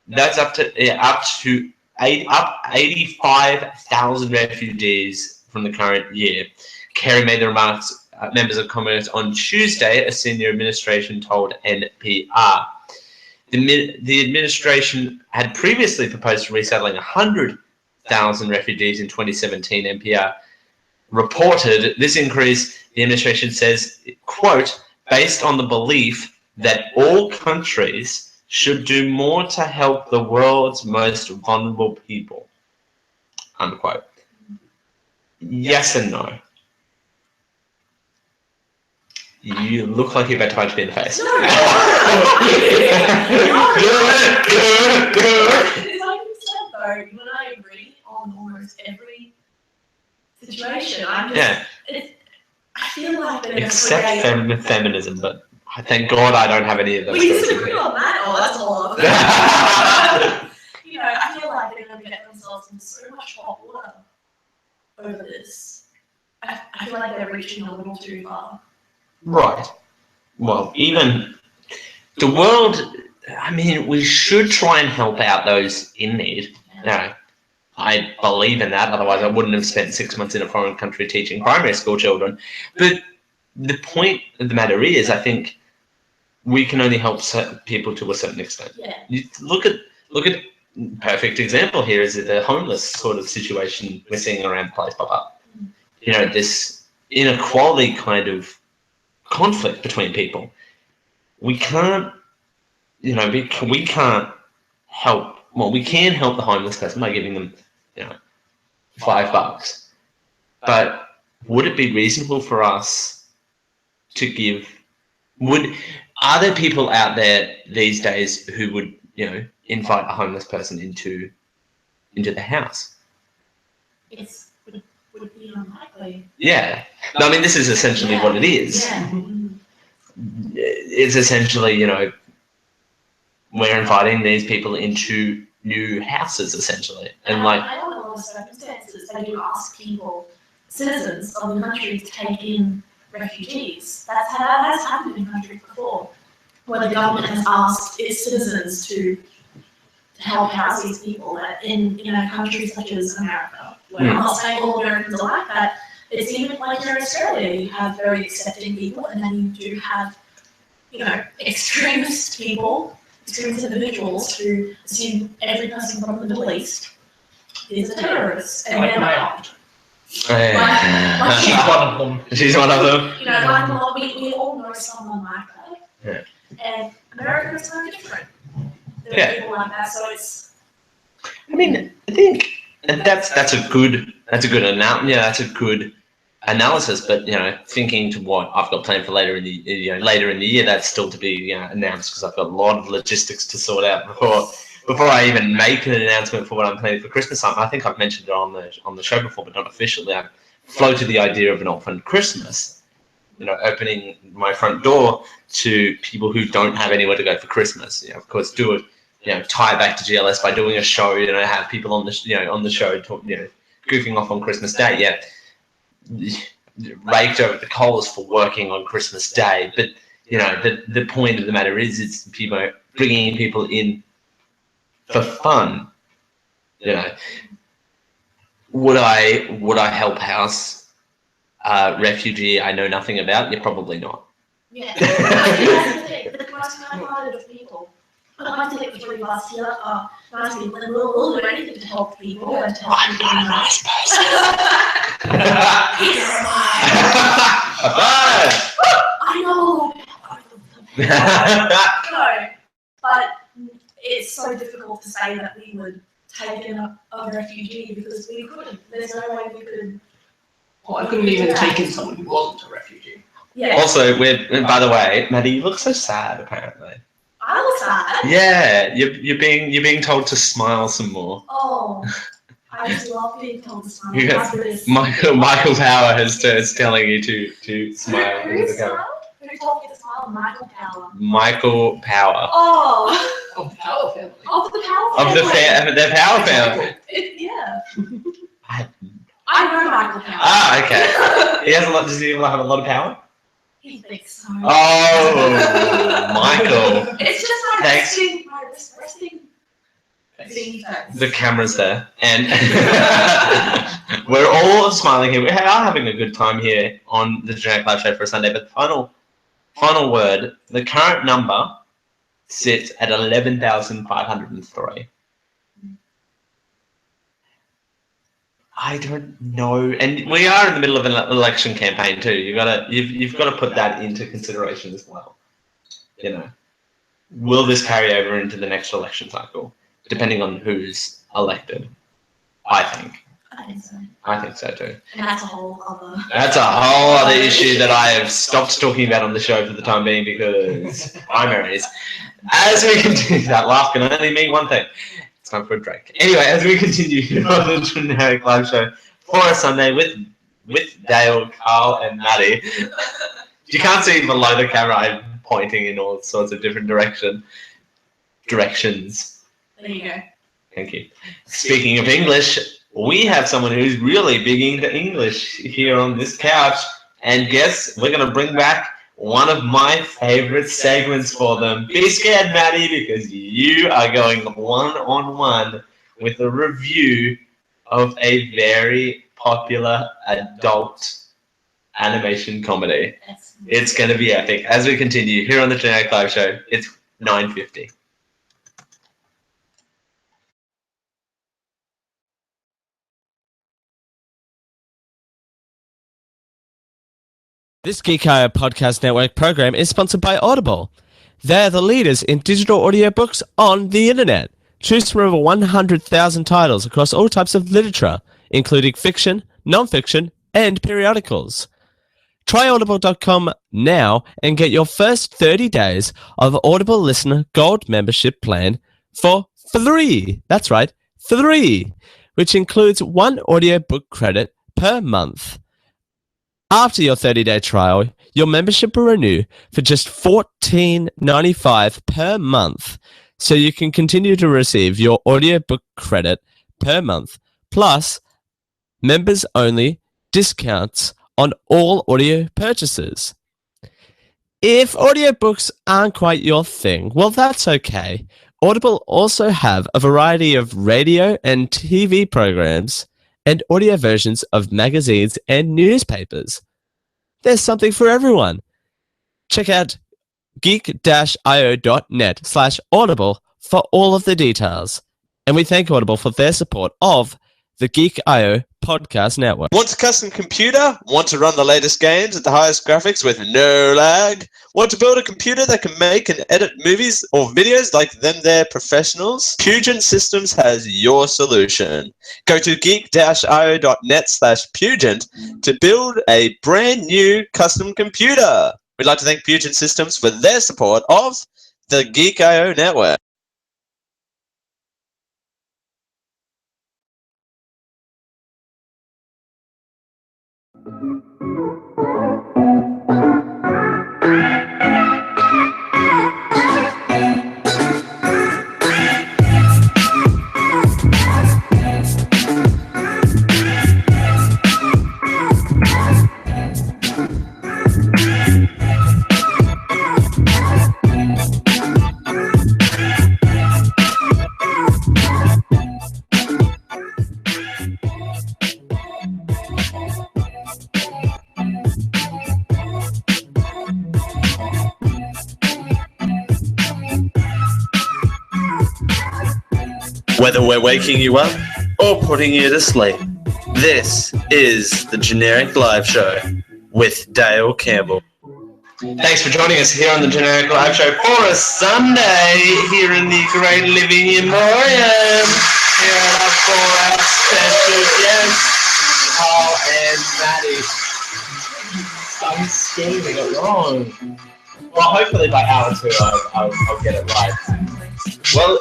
that's up to 85,000 refugees from the current year. Kerry made the remarks members of Congress on Tuesday, a senior administration told NPR. The administration had previously proposed resettling 100,000 refugees in 2017. NPR reported this increase. The administration says, quote, based on the belief that all countries should do more to help the world's most vulnerable people, unquote. Yes and no. You look like you're about to punch me in the face. No. It's like you said though, when I agree on almost every situation, I feel like they're Except create. feminism, but thank God I don't have any of those. We disagree on that. Oh, that's all of it. You know, I feel like they're going to get themselves in so much hot water over this. I feel like they're reaching a little too far. Right. Well, even the world, I mean, we should try and help out those in need. No, I believe in that. Otherwise, I wouldn't have spent 6 months in a foreign country teaching primary school children. But the point of the matter is, I think we can only help certain people to a certain extent. Yeah. You look at perfect example here is the homeless sort of situation we're seeing around the place pop up. You know, this inequality kind of conflict between people. We can't, you know, we can't help. Well, we can help the homeless person by giving them, you know, $5. But would it be reasonable for us to give? Are there people out there these days who would, you know, invite a homeless person into the house? Would be unlikely. Yeah. No, I mean, this is essentially what it is. Yeah. It's essentially, you know, we're inviting these people into new houses, essentially. And like, I know in a lot of circumstances they do ask people, citizens of the country, to take in refugees. That has happened in countries before, where the government has asked its citizens to help house these people. In countries such as America, where I'm not saying all Americans are like that. It's even like here in Australia, you have very accepting people, and then you do have, you know, extremist people, extremist individuals who assume every person from the Middle East is a terrorist, and they're not. She's one of them. She's one of them. You know, we all know someone like that. Yeah. And America is no different. There are people like that, so it's. I mean, I think that's a good analysis. But you know, thinking to what I've got planned for later in the year, that's still to be announced, because I've got a lot of logistics to sort out before I even make an announcement for what I'm planning for Christmas. I think I've mentioned it on the show before, but not officially. I've floated the idea of an orphan Christmas. You know, opening my front door to people who don't have anywhere to go for Christmas. You know, of course, do it. You know, tie it back to GLS by doing a show. You know, have people on the show, goofing off on Christmas Day. Yeah, raked over the coals for working on Christmas Day. But you know, the point of the matter is, it's people bringing people in for fun. You know, would I help house refugee I know nothing about? You're probably not. Yeah, that's the thing. The most kind-hearted of people. I'd like to get the three of us here. Nice people, and we'll do anything to help people and to help people. I'm not a nice person. I know. No, but it's so difficult to say that we would take in a refugee, because we couldn't. There's no way we could. Well, I couldn't even take in someone who wasn't a refugee. Yeah. Also, by the way, Maddie, you look so sad. Apparently. I look sad. Yeah, you're being told to smile some more. Oh, I just love being told to smile. Michael Power is telling you to smile. Who told me to smile? Michael Power. Michael Power. Oh. Of the Power family. Of the Power family. The Power family. Yeah. I know Michael Power. Ah, okay. Does he have a lot of power? He thinks so. Oh, Michael. It's just my resting thing. The camera's there, and we're all smiling here. We are having a good time here on the Generic Live Show for a Sunday. But final word: the current number sits at 11,503. I don't know, and we are in the middle of an election campaign too. You've got to put that into consideration as well. You know, will this carry over into the next election cycle, depending on who's elected? I think. I think so. I think so too. And that's a whole other... That's a whole other issue that I have stopped talking about on the show for the time being because primaries. As we continue, that laugh can only mean one thing. It's time for a break. Anyway, as we continue on the Generic Live Show for a Sunday with Dale, Karl, and Maddie. You can't see below the camera. I'm pointing in all sorts of different directions. There you go. Thank you. Speaking of English, we have someone who's really big into English here on this couch. And guess we're going to bring back one of my favorite segments for them. Be scared, Maddie, because you are going one-on-one with a review of a very popular adult animation comedy. It's going to be epic. As we continue here on the Generic Live Show, it's 9:50. This Geek IO Podcast Network program is sponsored by Audible. They're the leaders in digital audiobooks on the internet. Choose from over 100,000 titles across all types of literature, including fiction, non-fiction, and periodicals. Try audible.com now and get your first 30 days of Audible Listener Gold membership plan for free. That's right, free, which includes one audiobook credit per month. After your 30-day trial, your membership will renew for just $14.95 per month, so you can continue to receive your audiobook credit per month, plus members-only discounts on all audio purchases. If audiobooks aren't quite your thing, well, that's okay. Audible also have a variety of radio and TV programs and audio versions of magazines and newspapers. There's something for everyone. Check out geek-io.net/audible for all of the details. And we thank Audible for their support of the Geek IO Podcast Network. Want a custom computer? Want to run the latest games at the highest graphics with no lag? Want to build a computer that can make and edit movies or videos like them they're professionals? Pugent Systems has your solution. Go to geek-io.net/Pugent to build a brand new custom computer. We'd like to thank Pugent Systems for their support of the Geek IO Network. Whether we're waking you up or putting you to sleep, this is the Generic Live Show with Dale Campbell. Thanks for joining us here on the Generic Live Show for a Sunday here in the Great Living Emporium. Here at our for our special guests, Karl and Maddie. I'm getting it wrong. Well, hopefully by hour 2 I'll get it right. Well,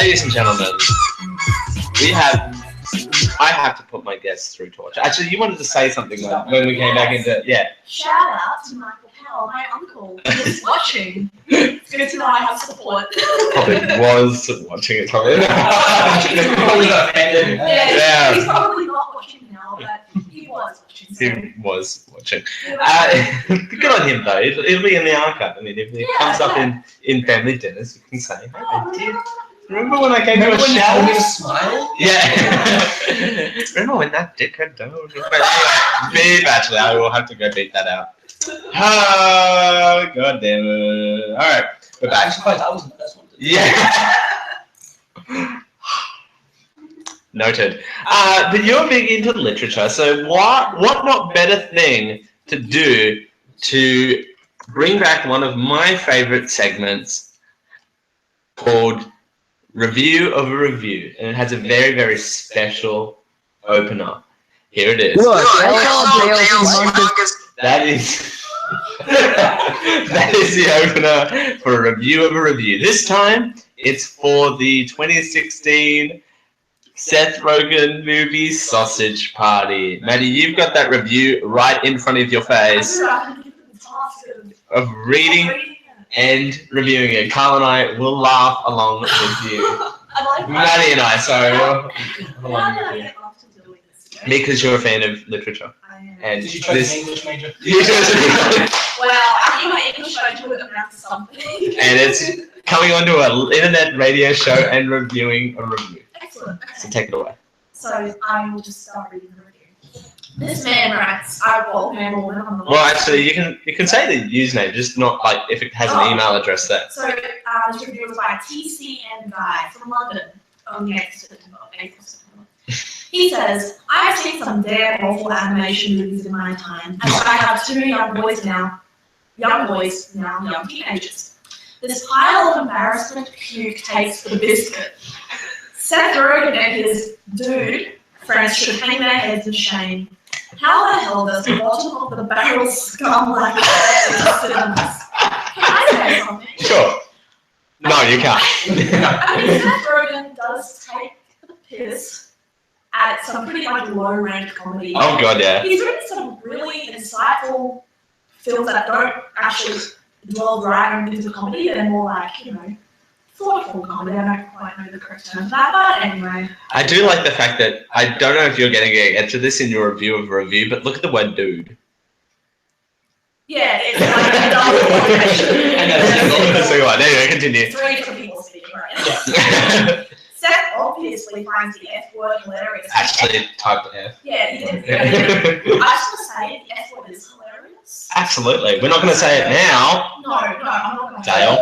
ladies and gentlemen, I have to put my guests through torture. Actually, you wanted to say something when we came back into, yeah. Shout out to Michael Powell, my uncle, who's watching. It's good to know I have support. Probably was watching it, probably. Probably got offended. Yeah, he's probably not watching now, but he was watching. So. He was watching. Good on him, though. It'll be in the archive. I mean, if it comes up in family dinners, you can say, hey, I did. Remember when I gave you a shout? Smile? Yeah. Remember when that dickhead dove? But anyway, me, Bachelor, I will have to go beat that out. Oh, God damn it. All right, we're back. I'm surprised I wasn't the first one. Yeah. Noted. But you're big into literature, so what not better thing to do to bring back one of my favorite segments called Review of a Review, and it has a very, very special opener. Here it is. Look, That is that is the opener for a review of a review. This time it's for the 2016 Seth Rogen movie Sausage Party. Maddie, you've got that review right in front of your face of reading and reviewing it. Karl and I will laugh along with you. Maddie and I, sorry. Along with you. Because you're a fan of literature. And Did you choose an English major? You chose an English. Well, I think my English major would amount to something. And it's coming onto an internet radio show and reviewing a review. Excellent. So take it away. So I will just start reading the review. This man writes, Well, actually, you can say the username, just not like if it has an email address there. So this review was by TCN Guy from London on the 8th of September. He says, I've seen some damn awful animation movies in my time, and I have two young boys now, young teenagers. This pile of embarrassment puke takes for the biscuit. Seth Rogen and his dude friends should hang their heads in shame. How the hell does the bottom of the barrel scum like that in the cinemas? Can I say something? Sure. No, you can't. I mean, Seth Rogen does take the piss at some pretty like low-rent comedy. Oh god, yeah. He's written some really insightful films that don't actually dwell right into comedy. They're more like, thoughtful comedy. I don't quite know the correct term for that, but anyway. I do like the fact that, I don't know if you're going to get to this in your review of a review, but look at the word dude. Yeah, it's like a double quotation. Anyway, continue. 3 different people speaking right now. Seth obviously finds the F word hilarious. Actually, type F. Yeah, he did. I just want to say the F word is hilarious. Absolutely. We're not going to say it now. No, I'm not going to. Dale.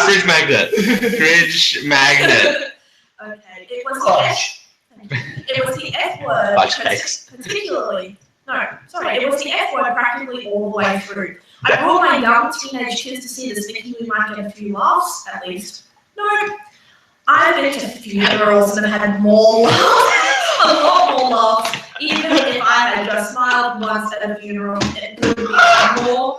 Fridge magnet. Fridge magnet. Okay, it was the F word. Fudge cakes. Particularly. No, sorry, it was the F word practically all the way through. I brought my young teenage kids to see this thinking we might get a few laughs, at least. No. I've been to funerals and had more laughs, a lot more laughs. Even if I had just smiled once at a funeral, it would be more.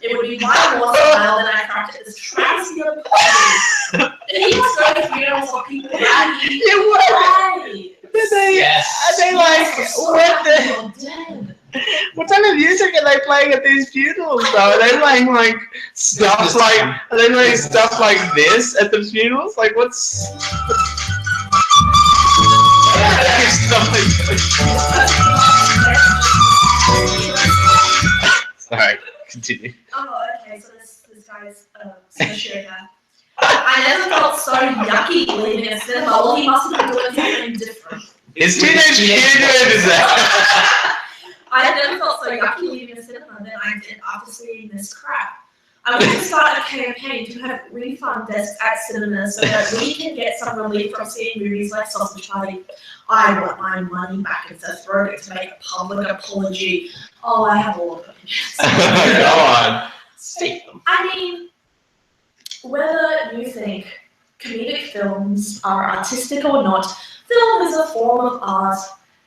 It would be my more smile than I cracked at this travesty of comedy. And he must go to funerals of people happy. What type of music are they playing at these funerals though? Are they playing like stuff like this at the funerals? Like what's Sorry, continue. Oh, okay, so this guy's sociopath. I never felt so yucky leaving a cinema. Well, he must have been doing something different. It's teenage is that? I never felt so yucky leaving a cinema than I did after seeing this crap. I want to start a campaign to have refund desks at cinemas so that we can get some relief from seeing movies like Sausage Party. I want my money back and Seth Rogen to make a public apology. Oh, I have a lot of opinions. Go on. State them. I mean, whether you think comedic films are artistic or not, film is a form of art.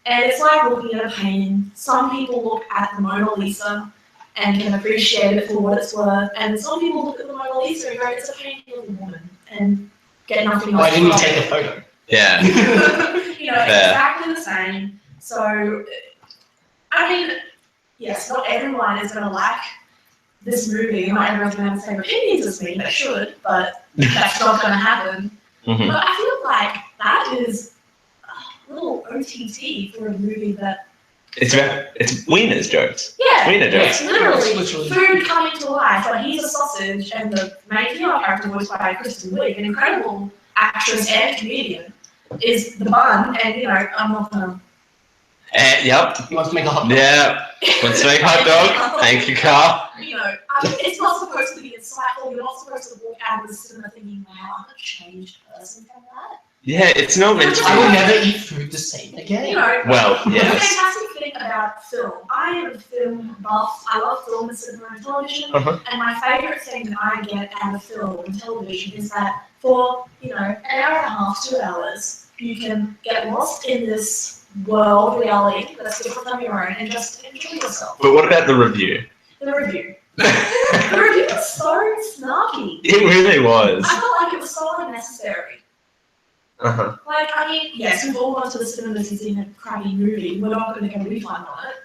And it's like looking at a painting. Some people look at the Mona Lisa and can appreciate it for what it's worth, and some people look at the Mona Lisa and go, it's a painting of a woman, and get nothing else. Why didn't you take a photo? Yeah. Exactly the same. So, I mean, yes, not everyone is going to like this movie. Not everyone's going to have the same opinions as me. They should, but that's not going to happen. Mm-hmm. But I feel like that is little OTT for a movie that it's Wiener's jokes. Yeah, Wiener jokes. It's literally food coming to life. Like he's a sausage, and the main female character, voiced by Kristen Wiig, an incredible actress and comedian, is the bun. And I'm not gonna. Yep. He wants to make a hot dog. Yeah. Wants to make hot dog. Thank you, Karl. It's not supposed to be insightful. You're not supposed to walk out of the cinema thinking, "Wow, I'm a changed person from that." Yeah, it's not meant to be. I will never eat food the same again. Well, yes. The fantastic thing about film, I am a film buff. I love film and cinema and television. And my favorite thing that I get out of film and television is that for, an hour and a half, 2 hours, you can get lost in this world reality that's different from your own and just enjoy yourself. But what about the review? The review. The review was so snarky. It really was. I felt like it was so unnecessary. Uh-huh. Like, I mean, yes, we've all gone to the cinemas and seen a crappy movie. We're not going to get a refund on it.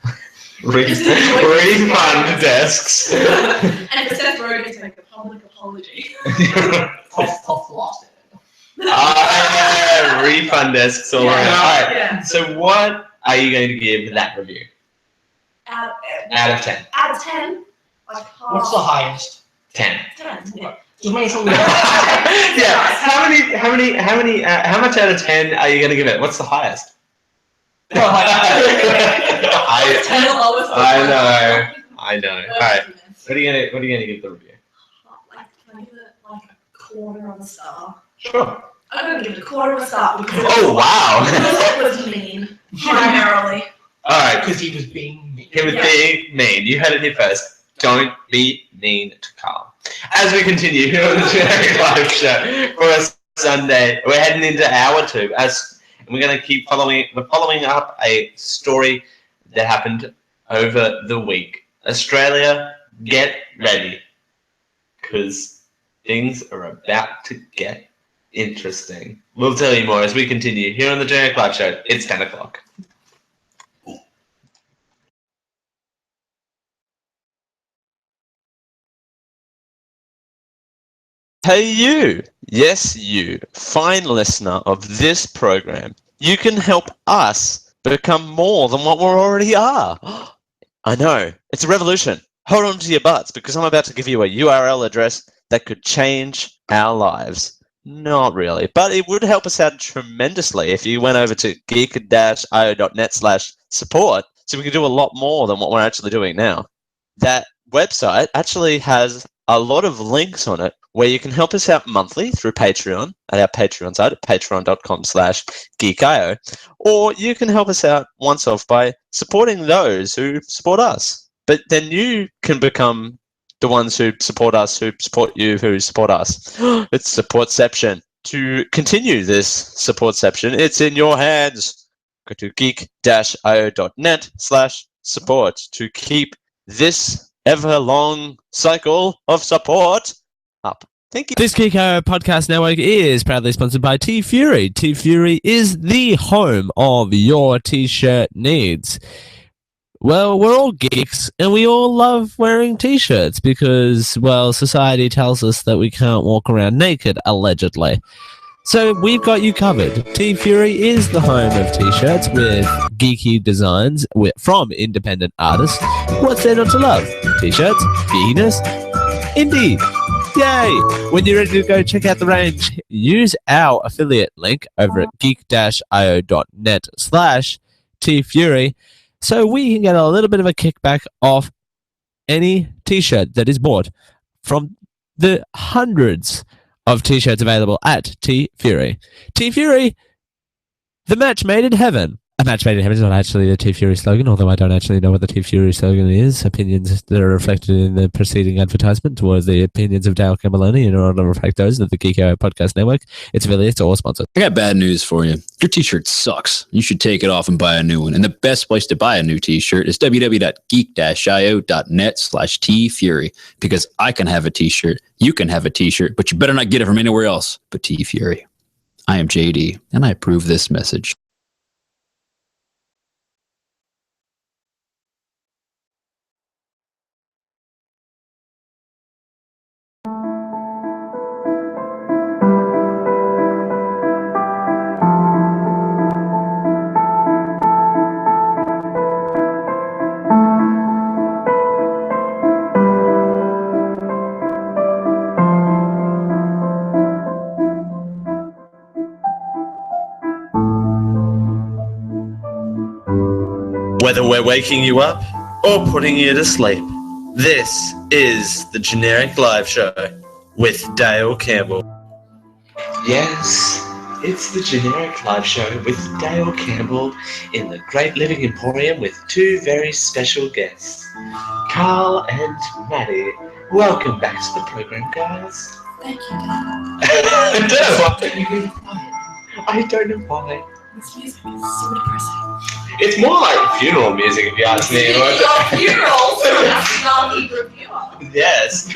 Refund desks. And for Seth Rogen to make a public apology. Tough lost it. Refund desks all around. Alright, Yeah. so what are you going to give that review? Out Out of 10. of 10, like half. What's the highest? 10. 10, yeah. Just make something. Yeah. How much out of 10 are you going to give it? What's the highest? I know. All right. What are you gonna give the review? Like, can I give it like a quarter of a star? Sure. I'm gonna give it a quarter of a star because Oh wow. Because it was mean, primarily. All right. Because he was being mean. He was being mean. You heard it here first. Don't be mean to Karl. As we continue here on the Generic Live Show for a Sunday, we're heading into hour 2. And we're going to keep following up a story that happened over the week. Australia, get ready, because things are about to get interesting. We'll tell you more as we continue here on the Generic Live Show. It's 10 o'clock. Hey you! Yes, you, fine listener of this program. You can help us become more than what we already are. I know, it's a revolution. Hold on to your butts because I'm about to give you a URL address that could change our lives. Not really, but it would help us out tremendously if you went over to geek-io.net/support so we could do a lot more than what we're actually doing now. That website actually has a lot of links on it where you can help us out monthly through Patreon at our Patreon site at patreon.com/geekio, or you can help us out once off by supporting those who support us. But then you can become the ones who support us, who support you, who support us. It's supportception. To continue this supportception, it's in your hands. Go to geek-io.net/support to keep this ever-long cycle of support up. Thank you. This Geeko Podcast Network is proudly sponsored by T-Fury. T-Fury is the home of your t-shirt needs. Well, we're all geeks, and we all love wearing t-shirts because, well, society tells us that we can't walk around naked, allegedly. So we've got you covered. T-Fury is the home of t-shirts with geeky designs from independent artists. What's there not to love? T-shirts, geekiness, indeed. Yay! When you're ready to go check out the range, use our affiliate link over at geek-io.net/T-Fury so we can get a little bit of a kickback off any t-shirt that is bought from the hundreds of t-shirts available at T-Fury. T-Fury, the match made in heaven. A match made in heaven is not actually the T-Fury slogan, although I don't actually know what the T-Fury slogan is. Opinions that are reflected in the preceding advertisement towards the opinions of Dale Cambaloni in order to reflect those of the Geeko Podcast Network, its affiliates, or sponsors. I got bad news for you. Your t-shirt sucks. You should take it off and buy a new one. And the best place to buy a new t-shirt is www.geek-io.net/T-Fury, because I can have a t-shirt, you can have a t-shirt, but you better not get it from anywhere else but T-Fury. I am JD, and I approve this message. Whether we're waking you up or putting you to sleep, this is the Generic Live Show with Dale Campbell. Yes, it's the Generic Live Show with Dale Campbell in the Great Living Emporium with two very special guests, Karl and Maddie. Welcome back to the program, guys. Thank you, Karl. I don't know why. This music is so depressing. It's more like funeral music, if you ask me. Yes.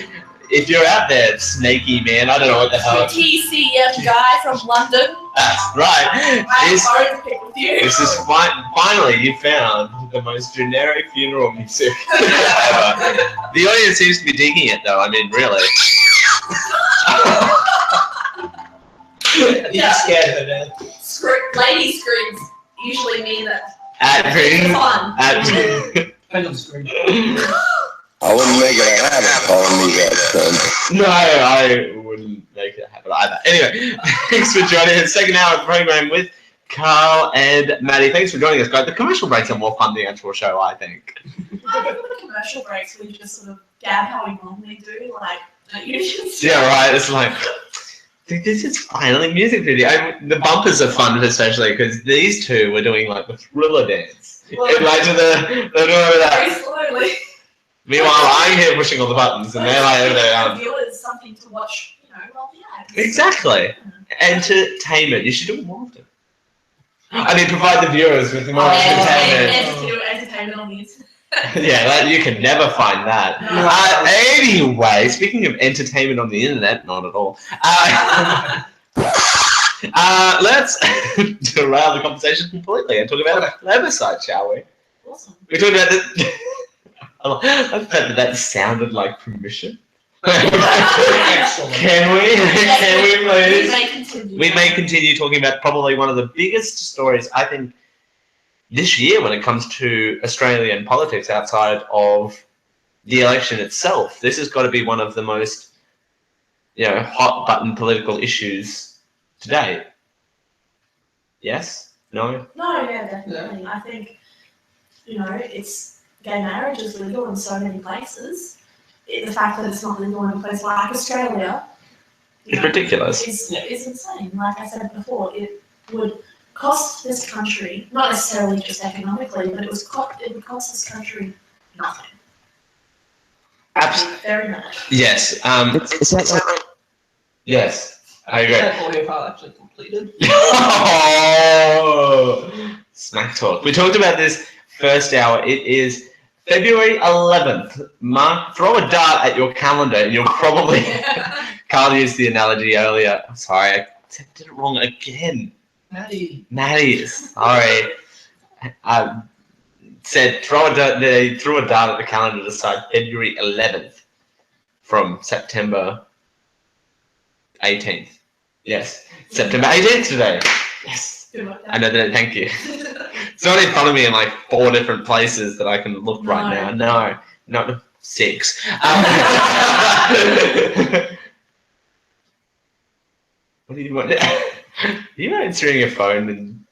If you're out there, snaky man, I don't know what the hell. TCM guy from London. That's right. This is finally you found the most generic funeral music ever. The audience seems to be digging it, though. I mean, really. You're scared of it, man. Lady screams usually mean that It's fun. Depends on the screen. I wouldn't make it a habit calling me that, son. No, I wouldn't make it happen either. Anyway, thanks for joining us. Second hour of the program with Karl and Maddie. Thanks for joining us, guys. The commercial breaks are more fun than the actual show, I think. I think the commercial breaks we just sort of gab how we normally do, like Yeah, right. It's like, this is finally music video. The bumpers are fun, especially because these two were doing like the Thriller dance. Imagine they're doing that. Very slowly. Meanwhile, I'm here pushing all the buttons, and they're like over there. Viewers something to watch, while the ads. Exactly. Entertainment. You should do it more often. I mean, provide the viewers with more entertainment. Entertainment on the internet. Yeah, you can never find that. Anyway, speaking of entertainment on the internet, not at all. Let's derail the conversation completely and talk about a plebiscite, shall we? Awesome. We talked about the. I thought that sounded like permission. Can we? Can we please? We may continue talking about probably one of the biggest stories, I think, this year when it comes to Australian politics outside of the election itself. This has got to be one of the most, hot button political issues today. Yes? No? No, yeah, definitely. I think, it's gay marriage is legal in so many places. The fact that it's not legal in a place like Australia, it's ridiculous. It's insane. Like I said before, it would cost this country, not necessarily just economically, but it would cost this country nothing. Absolutely. Very much. Yes. Is that like... Yes, I agree. Is that lawyer file actually completed? Oh, smack talk. We talked about this first hour. It is February 11th. Mark, throw a dart at your calendar and you'll probably... Karl used the analogy earlier. I'm sorry, I did it wrong again. Maddie, sorry. I said they threw a dart at the calendar to decide February 11th from September 18th. Yes, September 18th today. Yes. I know that. Thank you. It's not in front of me in like 4 different places that I can look right now. No, not 6. What do you want? You know, answering your phone and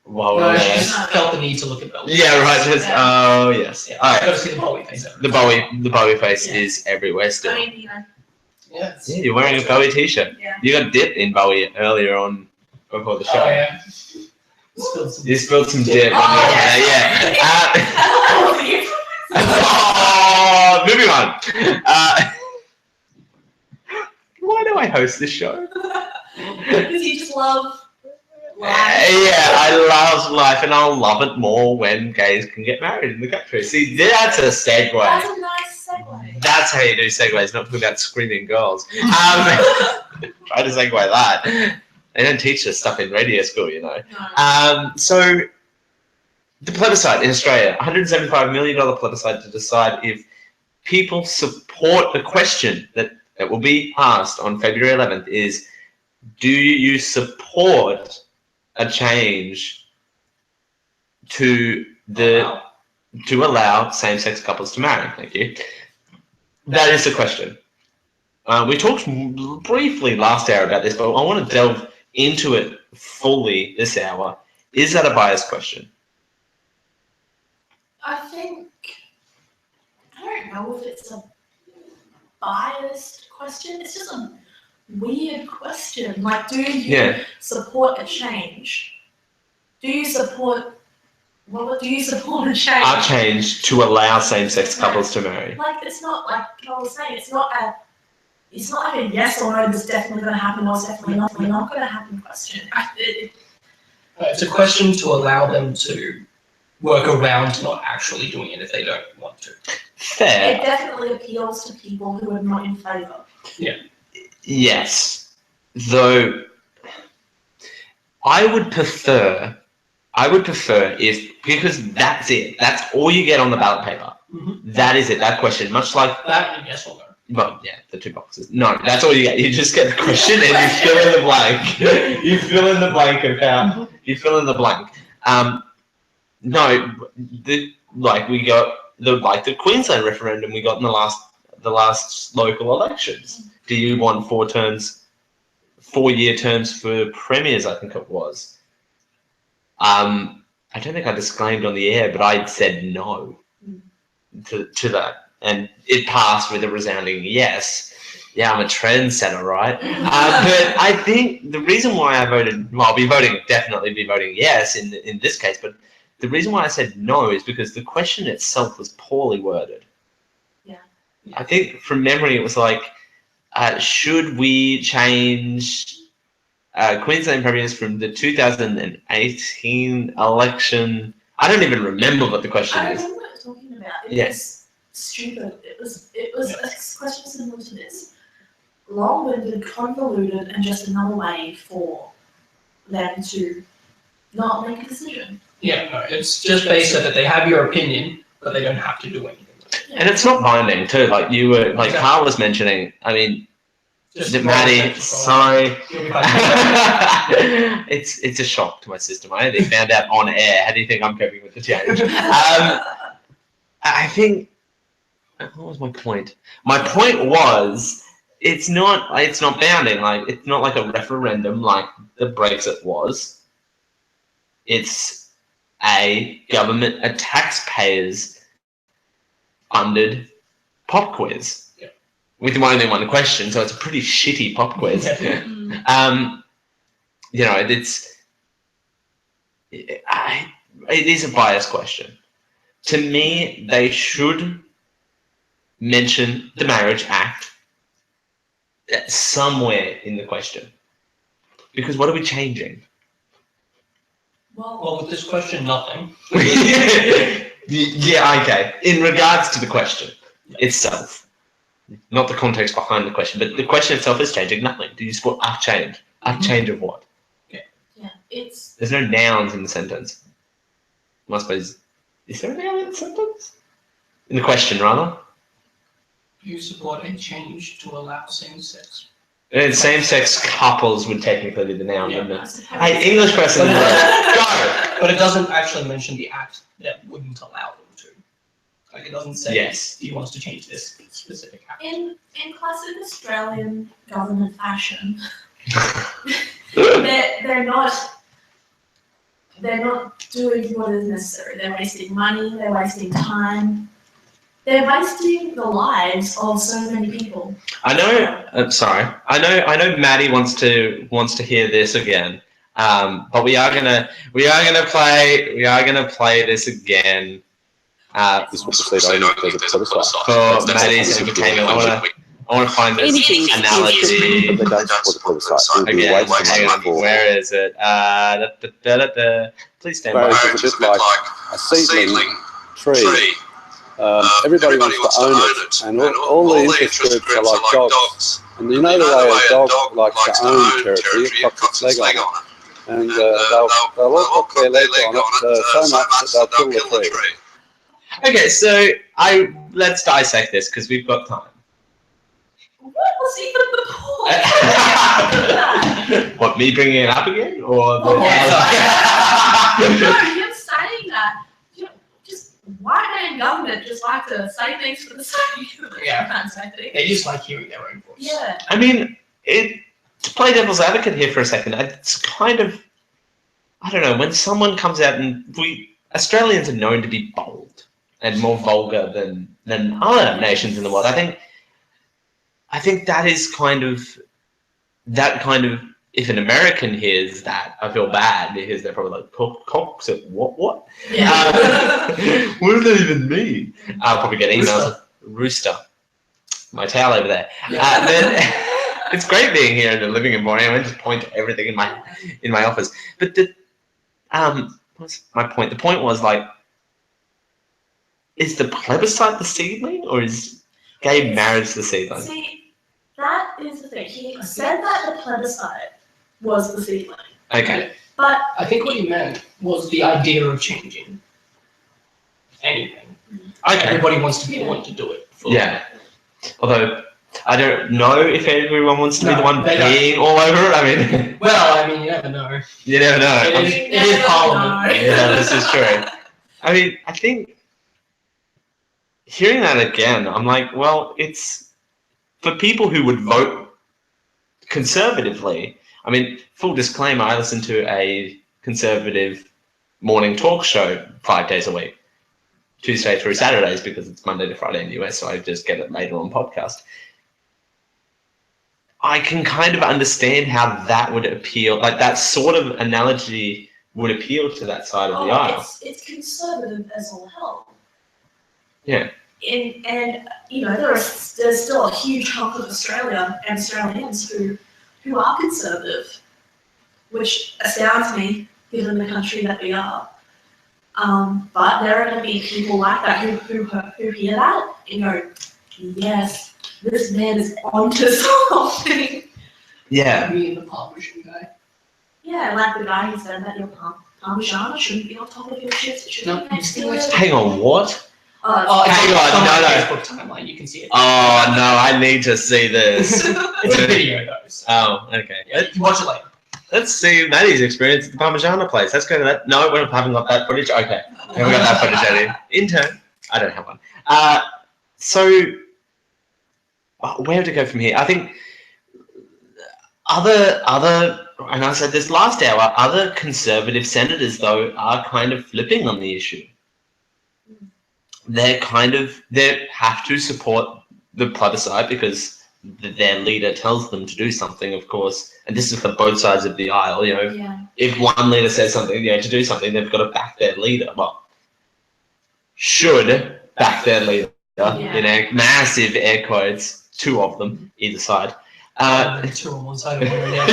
while I just felt the need to look at Bell. Yeah, right. Just, oh yes. Yeah, All right. I've got to see the Bowie face. The Bowie face is everywhere still. I mean, Yeah, you're wearing a Bowie t-shirt. Yeah. You got dipped in Bowie earlier on before the show. Oh yeah. You spilled some dip. Oh, Yeah. Moving on. Why do I host this show? Because you just love life. Yeah, I love life, and I'll love it more when gays can get married in the country. See, that's a segue. That's a nice segue. That's how you do segues, not talking about screaming girls. Try to segue that. They don't teach this stuff in radio school, No. So, the plebiscite in Australia, $175 million plebiscite to decide if people support the question that will be asked on February 11th is, do you support a change to allow same-sex couples to marry? Thank you. That is the question. We talked briefly last hour about this, but I want to delve into it fully this hour. Is that a biased question? I don't know if it's a biased question. It's just a weird question. Like, do you support a change? Do you support a change? A change to allow same-sex couples to marry. Like, it's not like I was saying. It's not It's not like a yes or no, this is definitely going to happen or it's definitely not going to happen question. It's a question to allow them to work around not actually doing it if they don't want to. Fair. It definitely appeals to people who are not in favour. Yeah. Yes. Though I would prefer if, because that's it. That's all you get on the ballot paper. That is it, that question. Much like that, yes or no. Well, yeah, the 2 boxes. No, that's all you get. You just get the question and you fill in the blank. You fill in the blank of how you fill in the blank. No, we got the Queensland referendum we got in the last local elections. Do you want 4-year terms for premiers? I think it was. I don't think I disclaimed on the air, but I said no to that. And it passed with a resounding yes. Yeah, I'm a trendsetter, right? But I think the reason why I voted, well, definitely be voting yes in this case, but the reason why I said no is because the question itself was poorly worded. Yeah. I think from memory it was like, should we change Queensland premiers from the 2018 election? I don't even remember what the question I is. remember what you're talking about. It Yeah. was stupid. It was a question similar to this. Long-winded, convoluted, and just another way for them to not make a decision. Yeah, no, it's just based on that they have your opinion, but they don't have to do anything. And it's not binding too. Like you were, like Karl was mentioning. I mean, Maddie, sorry. It's a shock to my system. I only found out on air. How do you think I'm coping with the change? I think. What was my point? My point was, it's not bounding. Like it's not like a referendum like the Brexit was. It's a taxpayers funded pop quiz with only one question, so it's a pretty shitty pop quiz. It is a biased question. To me, they should mention the Marriage Act somewhere in the question, because what are we changing? Well, with this question, nothing. Yeah, okay. In regards to the question itself, not the context behind the question, but the question itself is changing nothing. Do you support a change? A change of what? Yeah, it's. There's no nouns in the sentence. I suppose. Is there a noun in the sentence? In the question, rather. Do you support a change to allow same-sex? And same-sex couples would technically be the noun, wouldn't it? Hey, English person, go! But it doesn't actually mention the act that wouldn't allow them to. Like, it doesn't say he wants to change this specific act. In classic Australian government fashion, they're not doing what is necessary. They're wasting money. They're wasting time. They're wasting the lives of so many people. I know. I know. Maddie wants to hear this again. But we are gonna play this again. This will proceed only if there's a plebiscite. For Maddie's entertainment. I want to find this analogy. But they don't support the plebiscite. It will be Again, wasting hang money on. for. Where is it? Please stand by. Marriage is a bit like a seedling tree. Everybody wants to own it, and all the interest groups are like dogs. And you know the way a dog likes to own territory, it puts its leg on it. And they'll all put their legs on it so much that they'll kill the tree. Okay, so let's dissect this because we've got time. What was even the point? What, me bringing it up again, or the? No, you're saying that. Just white man government just like to say things for the sake of it. Yeah. They just like hearing their own voice. Yeah. I mean, to play devil's advocate here for a second, it's kind of, I don't know, when someone comes out and Australians are known to be bold and more vulgar than other nations in the world. I think that is kind of, if an American hears that, I feel bad because they're probably like, cocks at what? Yeah. What does that even mean? I'll probably get emails. Rooster. my towel over there. Then it's great being here in the living room morning. I just point to everything in my office. But what's my point? The point was like, is the plebiscite the seedling, or is gay marriage the seedling? See, that is the thing. He said that the plebiscite was the seedling. Okay. But I think what he meant was the idea of changing anything. Okay. Everybody wants to be the one to do it. Yeah. Although I don't know if everyone wants to be the one they don't. peeing all over it. I mean, Well, I mean, you never know. you never know. It is Parliament. Yeah, this is true. I mean, I think hearing that again, I'm like, well, it's for people who would vote conservatively. I mean, full disclaimer, I listen to a conservative morning talk show 5 days a week, Tuesday through Saturdays, because it's Monday to Friday in the US, so I just get it later on podcast. I can kind of understand how that would appeal, like that sort of analogy would appeal to that side of the aisle. It's conservative as all hell. Yeah. And you know, there's still a huge chunk of Australia and Australians who are conservative, which astounds me given the country that we are. But there are going to be people like that who hear that and go, yes, this man is onto something. Yeah. Being the publishing guy. Yeah, like the guy who said that your Parmesan shouldn't be on top of your chips, it should be next to it. Hang on, what? Hang on, no. Facebook timeline, you can see it. Oh no, I need to see this. It's a video though. So. Oh, okay. Yeah, you watch it later. Let's see Maddie's experience at the Parmigiana place. Let's go to that. No, we haven't got that footage. Okay, we haven't got that footage yet. Intern, I don't have one. So where to go from here? I think other, and I said this last hour, other conservative senators though are kind of flipping on the issue. They have to support the plebiscite because their leader tells them to do something, of course, and this is for both sides of the aisle. You know, if one leader says something, to do something, they've got to back their leader. Well, should back their leader. In massive air quotes, 2 of them either side. 2 on one side and 1 on the other.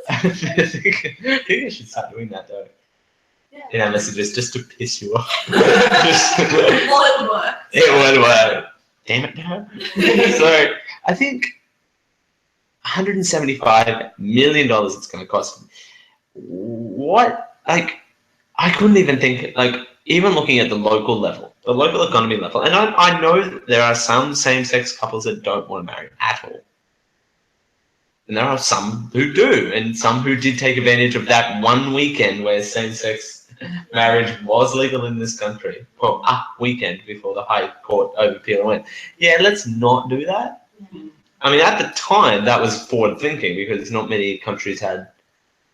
I think I should start doing that though. In our messages, just to piss you off. Well, it would work. It would work. Damn it, no. So I think $175 million it's going to cost. What? Like, I couldn't even think, like, even looking at the local level, the local economy level, and I know that there are some same-sex couples that don't want to marry at all. And there are some who do, and some who did take advantage of that one weekend where same-sex marriage was legal in this country. Well, a weekend before the High Court overpeeled and went, yeah, let's not do that. I mean, at the time, that was forward thinking because not many countries had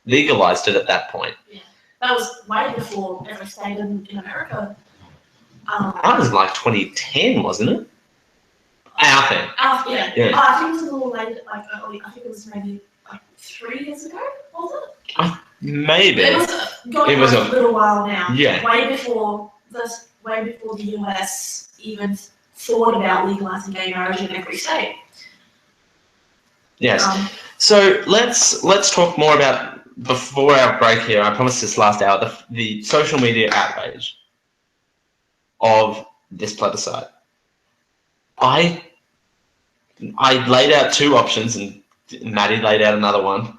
legalized it at that point. Yeah. That was way before every state in America. That was like 2010, wasn't it? Our thing. Yeah. Yeah. I think it was a little later, like early. I think it was maybe like 3 years ago, was it? Maybe. It was a little while now. Yeah. Way before the US even thought about legalizing gay marriage in every state. Yes. So let's talk more about, before our break here, I promised this last hour, the social media outrage of this plebiscite. I laid out 2 options and Maddie laid out another one.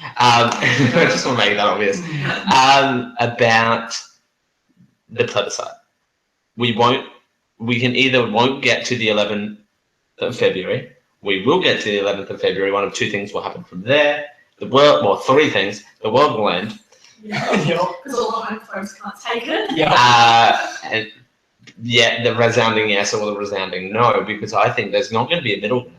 I just want to make that obvious. About the plebiscite. We can either won't get to the 11th of February. We will get to the 11th of February. One of 2 things will happen from there. The world, well, 3 things. The world will end. Yeah, because a lot of folks can't take it. And the resounding yes or the resounding no, because I think there's not going to be a middle ground.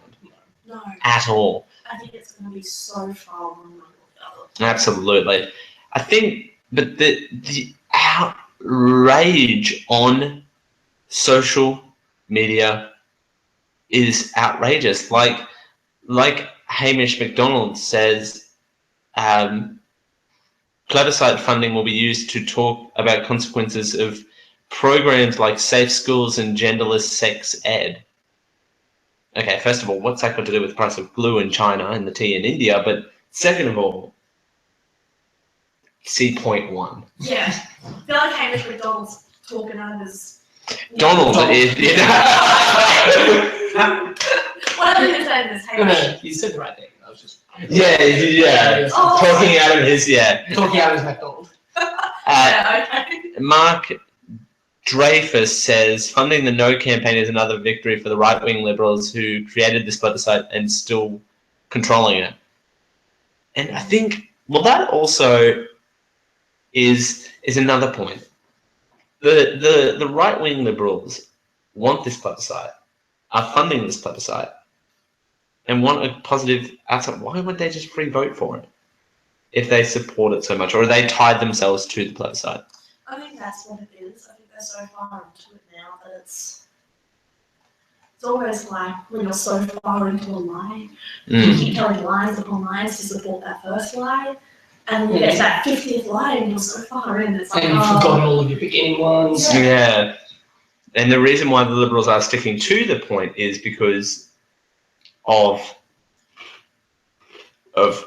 No. At all. I think it's going to be so far one way or the other. Absolutely. I think, but the outrage on social media is outrageous. Like Hamish MacDonald says, plebiscite funding will be used to talk about consequences of programs like safe schools and genderless sex ed. Okay, first of all, what's that got to do with the price of glue in China and the tea in India? But second of all, see point one. Yeah. I feel like Hamish McDonald's talking out of his... Donald is... Whatever his name is, Hamish. You said the right thing. I was just... Yeah. Oh. Talking out of his, Talking out of his McDonald. Okay. Mark Dreyfus says, funding the No campaign is another victory for the right-wing liberals who created this plebiscite and still controlling it. And I think, well, that also is another point. The right-wing liberals want this plebiscite, are funding this plebiscite, and want a positive outcome. Why would they just free vote for it if they support it so much, or are they tied themselves to the plebiscite? I think that's what it is. I think they're so far into it now that it's almost like when you're so far into a lie, you keep telling lies upon lies to support that first lie, and then you get to that 50th lie and you're so far in, it's like, And you've forgotten all of your beginning ones. Yeah. And the reason why the Liberals are sticking to the point is because of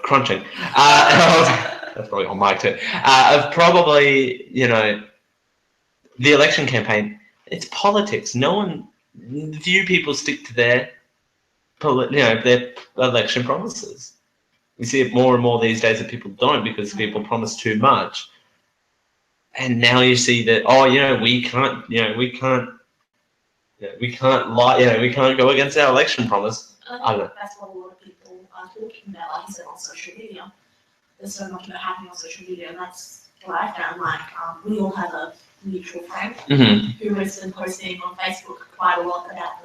crunching. That's probably on mic too. Of probably, the election campaign. It's politics. Few people stick to their election promises. We see it more and more these days that people don't because people promise too much. And now you see that, we can't lie, we can't go against our election promise. I think that's what a lot of people are talking about, like you said, on social media. There's so much about happening on social media, and that's what I found. Like, we all have a mutual friend who has been posting on Facebook quite a lot about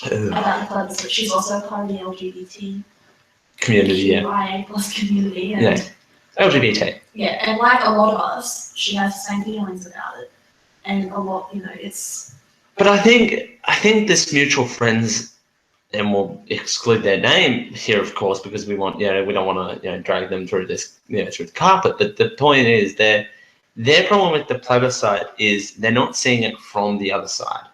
the plebiscite. She's also part of the LGBT community, IA plus community, and LGBT. Yeah, and like a lot of us, she has the same feelings about it, and a lot, it's. But I think this mutual friends, and we'll exclude their name here, of course, because we want, we don't want to, drag them through this, through the carpet. But the point is, their problem with the plebiscite is they're not seeing it from the other side.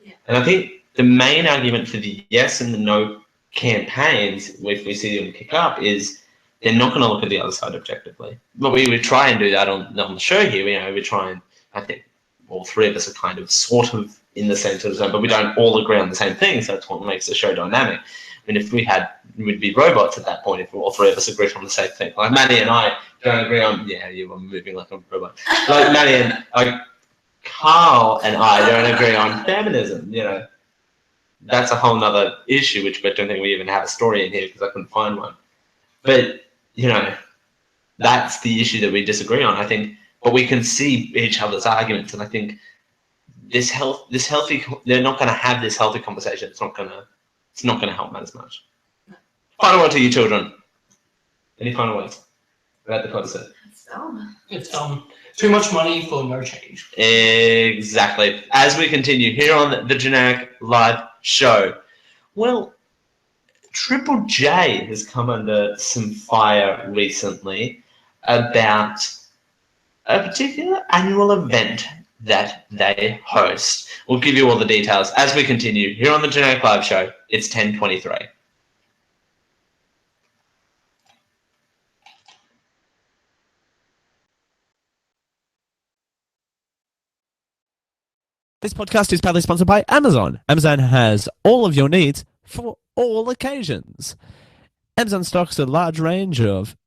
Yeah. And I think the main argument for the yes and the no campaigns, if we see them kick up, is they're not going to look at the other side objectively. But we would try and do that on the show here. We try and, I think all three of us are kind of sort of in the same sort of zone, but we don't all agree on the same thing. So that's what makes the show dynamic. I mean, if we'd be robots at that point if all three of us agreed on the same thing. Like Maddie and I don't agree on, you were moving like a robot. Like Maddie and Karl and I don't agree on feminism, That's a whole nother issue, which I don't think we even have a story in here because I couldn't find one. But, that's the issue that we disagree on, I think. But we can see each other's arguments, and I think this healthy, they're not going to have this healthy conversation. It's not going to help matters much. Final word to you children. Any final words about the plebiscite? It's dumb. Too much money for no change. Exactly. As we continue here on the Generic Live Show, well, Triple J has come under some fire recently about a particular annual event that they host. We'll give you all the details as we continue here on the Generic Live Show. It's 10:23. This podcast is proudly sponsored by Amazon. Amazon has all of your needs for all occasions. Amazon stocks a large range of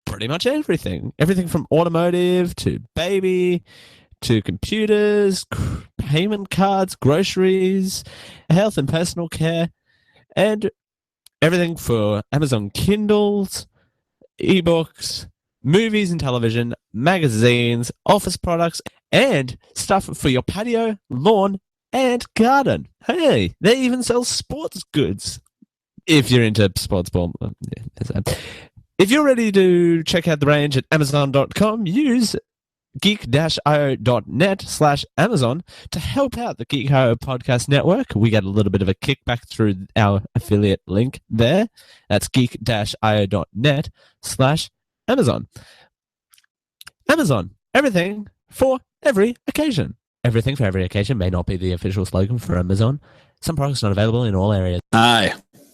pretty much everything. Everything from automotive to baby to computers, payment cards, groceries, health and personal care, and everything for Amazon Kindles, ebooks, movies and television, magazines, office products, and stuff for your patio, lawn, and garden. Hey, they even sell sports goods. If you're into sports ball. If you're ready to check out the range at Amazon.com, use geek-io.net/Amazon to help out the Geek.io podcast network. We get a little bit of a kickback through our affiliate link there. That's geek-io.net/Amazon. Amazon, everything for every occasion. Everything for every occasion may not be the official slogan for Amazon. Some products not available in all areas. Hi,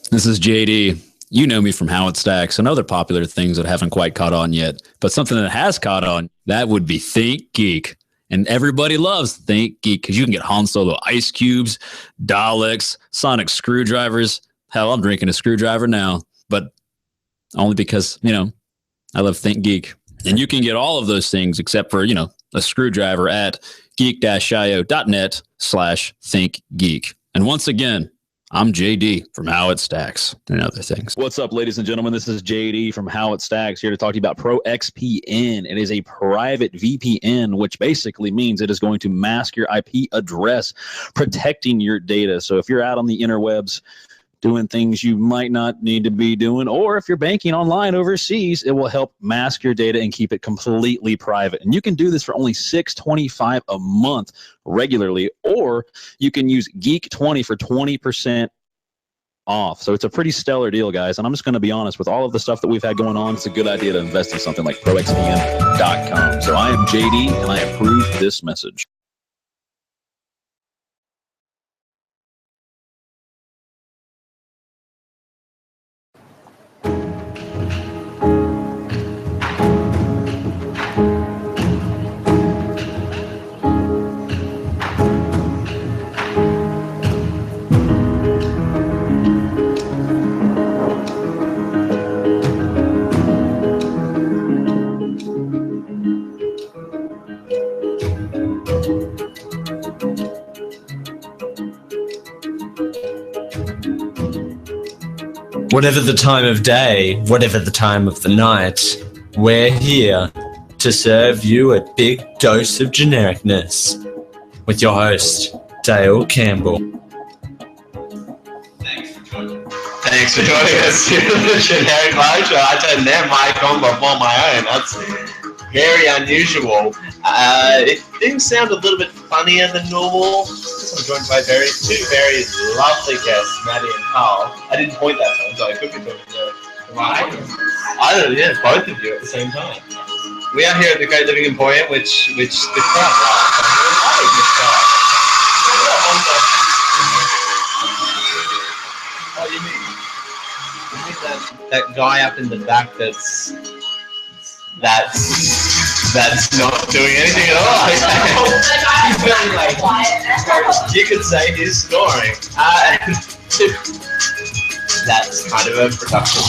this is JD. You know me from How It Stacks and other popular things that haven't quite caught on yet. But something that has caught on, that would be Think Geek. And everybody loves Think Geek because you can get Han Solo ice cubes, Daleks, sonic screwdrivers. Hell, I'm drinking a screwdriver now, but only because, I love Think Geek. And you can get all of those things except for, a screwdriver at geek-io.net/thinkgeek. And once again, I'm JD from How It Stacks and other things. What's up, ladies and gentlemen? This is JD from How It Stacks, here to talk to you about ProXPN. It is a private VPN, which basically means it is going to mask your IP address, protecting your data. So if you're out on the interwebs doing things you might not need to be doing, or if you're banking online overseas, it will help mask your data and keep it completely private. And you can do this for only $6.25 a month regularly, or you can use Geek20 for 20% off. So it's a pretty stellar deal, guys. And I'm just going to be honest, with all of the stuff that we've had going on, it's a good idea to invest in something like ProXPN.com. So I am JD, and I approve this message. Whatever the time of day, whatever the time of the night, we're here to serve you a big dose of genericness with your host, Dale Campbell. Thanks for joining us here at the Generic Live Show. I turned their mic on before my own. That's very unusual. Things sound a little bit funnier than normal. I'm joined by two very lovely guests, Maddie and Karl. I didn't point that time, so I could be talking to both of you at the same time. We are here at the Great Living Emporium, which the crowd loves. You mean that guy up in the back that's not doing anything at all? He's very you could say he's snoring. That's kind of a production.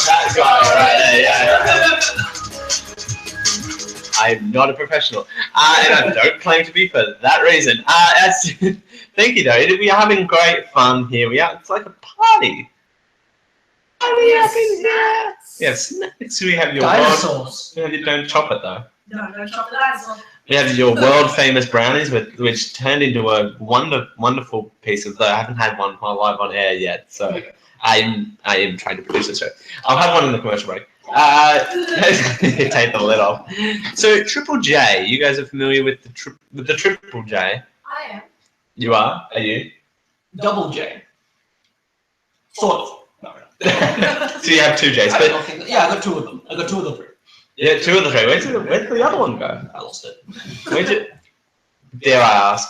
That guy right there, yeah. I'm not a professional, and I don't claim to be for that reason. Thank you, though. We are having great fun here. It's like a party. Yes. So we have your dinosaurs. Don't chop it though. No, don't chop the dinosaur. We have your world famous brownies, which turned into a wonderful piece of. I haven't had one live on air yet, so I am trying to produce this show. I'll have one in the commercial break. Take the lid off. So Triple J, you guys are familiar with the Triple J? I am. You are? Are you? Double J. Sort of. So you have two J's, but I got two of them. I got two of the three. Yeah, two of the three. Where'd the other one go? I lost it. Dare I ask?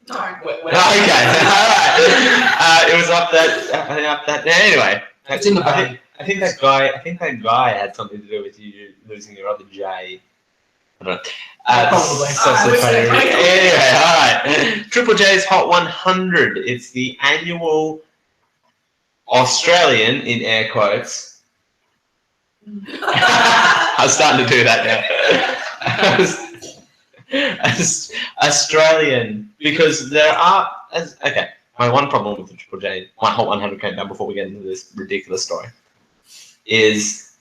No. Okay. All right. It was up that. Anyway, it's in the bag. I think that guy had something to do with you losing your other J. I don't know. Probably. So funny. Anyway, all right. Triple J's Hot 100. It's the annual Australian, in air quotes. I'm starting to do that now. Australian, because there are. Okay, my one problem with the Triple J, my Hot 100 countdown before we get into this ridiculous story, is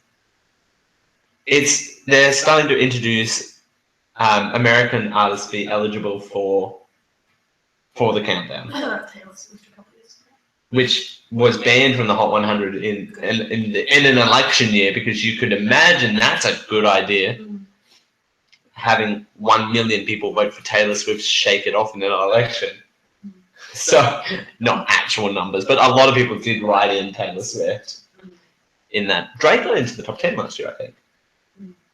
they're starting to introduce American artists be eligible for the countdown, which was banned from the Hot 100 in an election year, because you could imagine that's a good idea. Having 1 million people vote for Taylor Swift's "Shake It Off" in an election. So, not actual numbers, but a lot of people did write in Taylor Swift in that. Drake got into the top 10 last year, I think.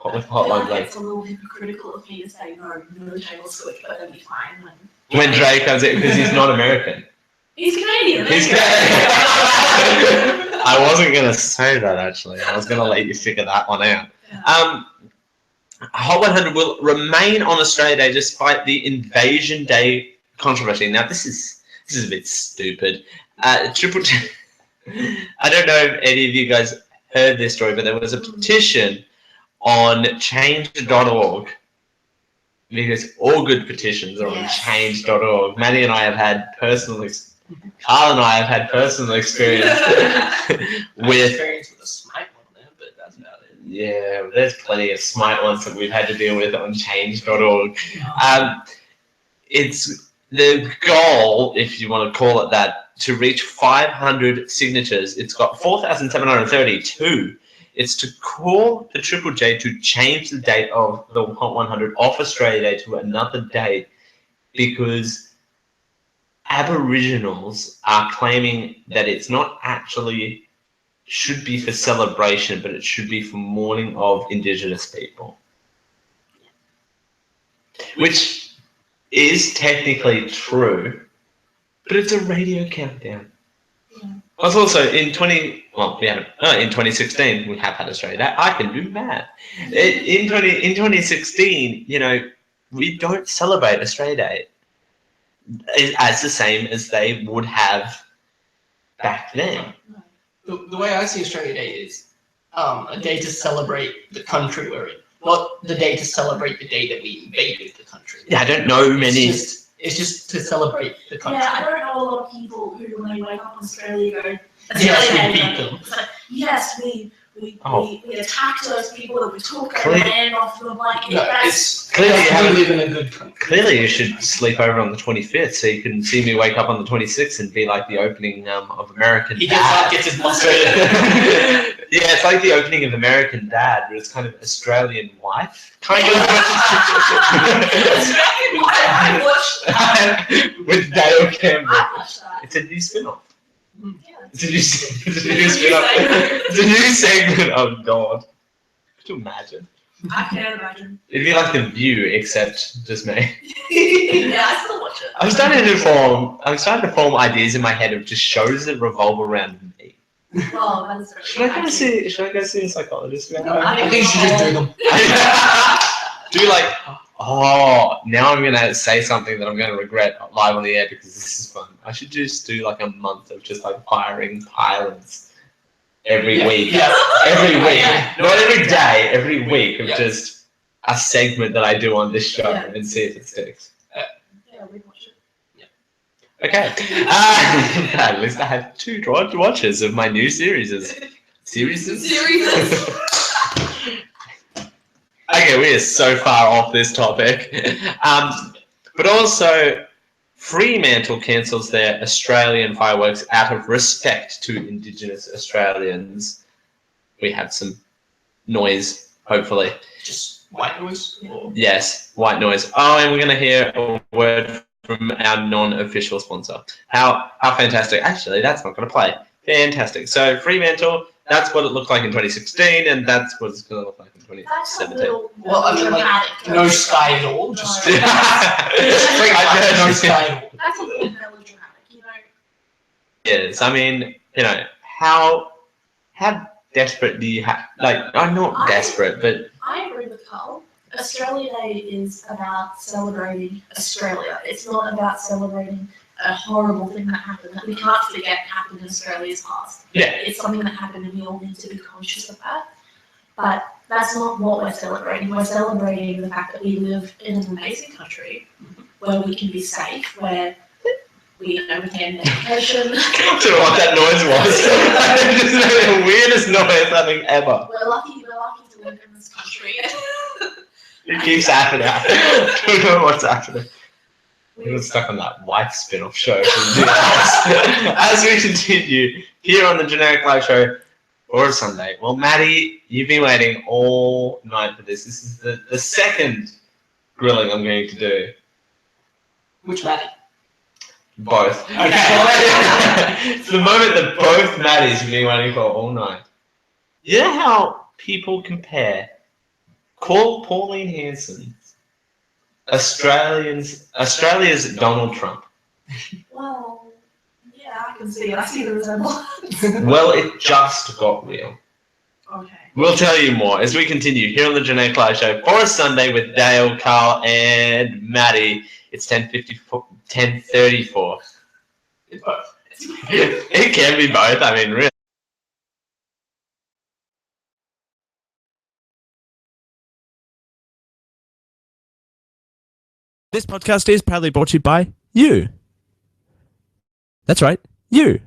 With I feel Hotline like Bling. it's a little hypocritical of me to say no Taylor Swift, but it'll be fine When Drake comes in, because he's not American. He's Canadian. He's I wasn't going to say that, actually. I was going to let you figure that one out. Hot 100 will remain on Australia Day despite the Invasion Day controversy. Now, this is a bit stupid. Triple J. I don't know if any of you guys heard this story, but there was a petition on change.org, because all good petitions are on change.org. Maddie and I have had Karl and I have had personal experience with a Smite one there, but that's about it. Yeah, there's plenty of Smite ones that we've had to deal with on change.org. It's the goal, if you want to call it that, to reach 500 signatures. It's got 4,732. It's to call the Triple J to change the date of the Hot 100 off Australia Day to another date, because Aboriginals are claiming that it's not actually should be for celebration, but it should be for mourning of Indigenous people. Which is technically true, but it's a radio countdown. It's also in 2016 we have had Australia Day. I can do math. In 2016, we don't celebrate Australia Day as the same as they would have back then. The way I see Australia Day is a day to celebrate the country we're in, not the day to celebrate the day that we invaded the country. Yeah, I don't know many. It's just to celebrate the country. Yeah, I don't know a lot of people who, when they wake up in Australia, go, yes, we beat them. It's like, yes, we attacked those people and we took their Clearly- land off them. Like, Clearly, you should sleep over on the 25th so you can see me wake up on the 26th and be like the opening of American He Dad. gets his monster. Yeah, it's like the opening of American Dad, but it's kind of Australian Wife, kind of. Australian Wife, I watched that. With Dale Campbell. I watched that. It's a new spin-off. Yeah. It's a new spin-off. It's a new segment. Oh, God. Could you imagine? I can't imagine. It'd be like The View, except just me. Yeah, I still watch it. I'm starting to form ideas in my head of just shows that revolve around me. Oh, that's very Should I go see a psychologist? I think you should just do them. Now I'm gonna say something that I'm gonna regret live on the air because this is fun. I should just do like a month of just like firing pilots every week. Yeah. Every week. Yeah. Not every day, every week of Yeah. just a segment that I do on this show and see if it sticks. Yeah, we watch it. Okay. At least I have 2 watches of my new series. Okay, we are so far off this topic. But also, Fremantle cancels their Australian fireworks out of respect to Indigenous Australians. We have some noise, hopefully. Just white noise. Yes, white noise. Oh, and we're going to hear a word from our non-official sponsor. How fantastic. Actually, that's not going to play. Fantastic. So, Fremantle, that's what it looked like in 2016, and that's what it's going to look like in 2017. Well, I mean, like, no sky at all. Just straight I no sky at all. That's a little melodramatic, Yes, I mean, how desperate do you have? Like, I'm not desperate, but I agree with Karl. Australia Day is about celebrating Australia. It's not about celebrating a horrible thing that happened that we can't forget happened in Australia's past. Yeah. It's something that happened and we all need to be conscious of that. But that's not what we're celebrating. We're celebrating the fact that we live in an amazing country where we can be safe, where we can education. I don't know what that noise was. It's the weirdest noise I think ever. We're lucky to live in this country. It keeps happening. I don't know what's happening. We're stuck on that wife spin-off show. As we continue here on the Generic Live Show for Sunday. Well, Maddie, you've been waiting all night for this. This is the second grilling I'm going to do. Which Maddie? Both. Okay. It's the moment that both Maddies have been waiting for all night. You know how people compare Call Pauline Hanson Australia's Donald Trump. Well, yeah, I can see it. I see the resemblance. Well, it just got real. Okay. We'll tell you more as we continue here on the Genetic Live Show for a Sunday with Dale, Karl, and Maddie. It's 10:34. It can be both. I mean, really. This podcast is proudly brought to you by you. That's right, you.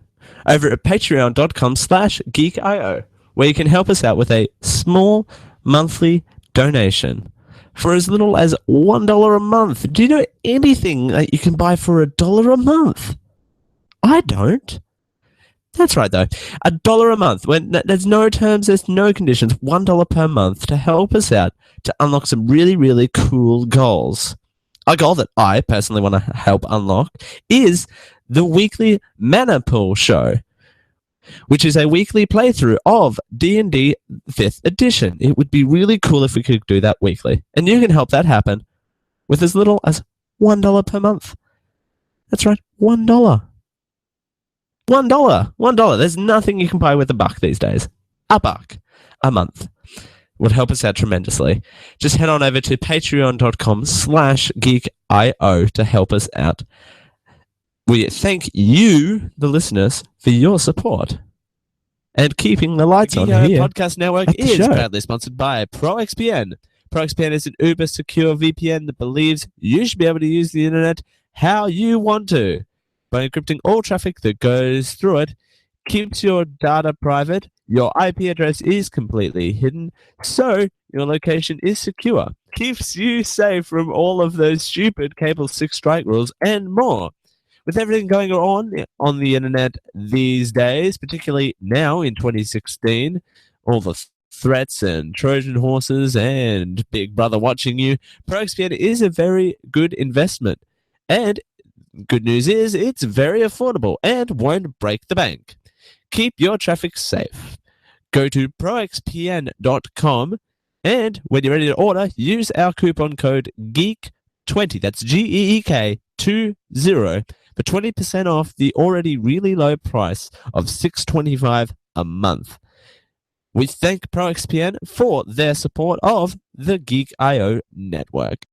Over at patreon.com/geekio, where you can help us out with a small monthly donation for as little as $1 a month. Do you know anything that you can buy for $1 a month? I don't. That's right, though. $1 a month. When there's no terms, there's no conditions. $1 per month to help us out to unlock some really, really cool goals. A goal that I personally want to help unlock is the weekly Mana Pool Show, which is a weekly playthrough of D&D 5th edition. It would be really cool if we could do that weekly. And you can help that happen with as little as $1 per month. That's right, $1. $1. There's nothing you can buy with $1 these days. $1 a month would help us out tremendously. Just head on over to patreon.com/geekio to help us out. We thank you, the listeners, for your support and keeping the lights on here. The Podcast Network is proudly sponsored by ProXPN. ProXPN is an uber secure VPN that believes you should be able to use the internet how you want to. By encrypting all traffic that goes through it, keeps your data private, your IP address is completely hidden, so your location is secure, keeps you safe from all of those stupid Cable 6 strike rules, and more. With everything going on the internet these days, particularly now in 2016, all the threats and Trojan horses and Big Brother watching you, ProXPN is a very good investment. And good news is it's very affordable and won't break the bank. Keep your traffic safe. Go to proxpn.com and when you're ready to order, use our coupon code GEEK20. That's GEEK20 for 20% off the already really low price of $6.25 a month. We thank ProXPN for their support of the Geek.io network.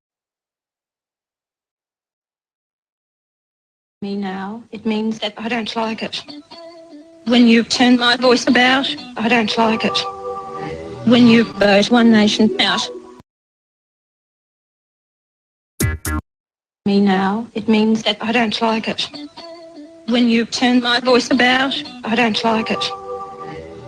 Me now, it means that I don't like it. When you turn my voice about, I don't like it. When you vote One Nation out. Me now, it means that I don't like it. When you turn my voice about, I don't like it.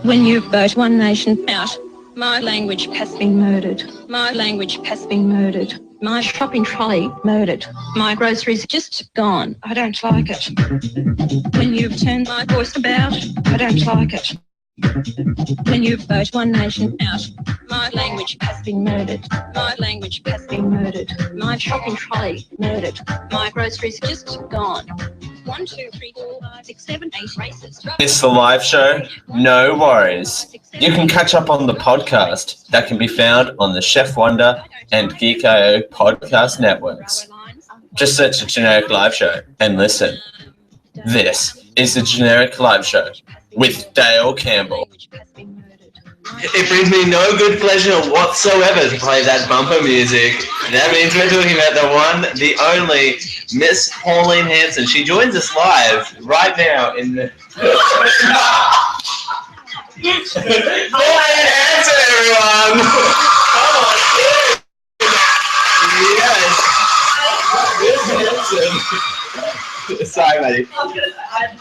When you vote One Nation out. My language has been murdered. My language has been murdered. My shopping trolley murdered. My groceries just gone. I don't like it. When you turn my voice about, I don't like it. When you vote One Nation out, my language has been murdered. My language has been murdered. My shopping trolley murdered. My groceries just gone. 1, 2, 3, 4, 5, 6, 7, 8 races. It's the live show. No worries. You can catch up on the podcast that can be found on the Chef Wonder and Geek.io podcast networks. Just search the Generic Live Show and listen. This is the Generic Live Show with Dale Campbell. It brings me no good pleasure whatsoever to play that bumper music. That means we're talking about the one, the only, Miss Pauline Hanson. She joins us live right now in the... Pauline Hanson, everyone! Yes! Miss Hanson. Sorry, Maddie. I've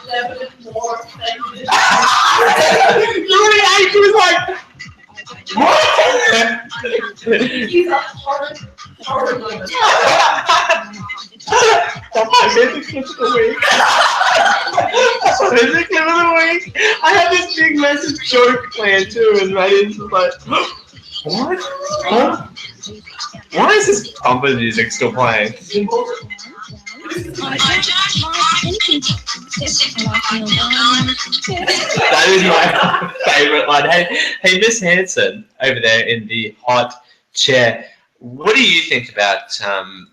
never been more offended. She was like, what? He's a hard moment. That's my favorite clip of the week. That's my favorite clip of the week. I had this big massive joke planned too, and Maddie's was like, what? Huh? Why is this bumper music still playing? That is my favorite line. Hey, Miss Hanson over there in the hot chair. What do you think about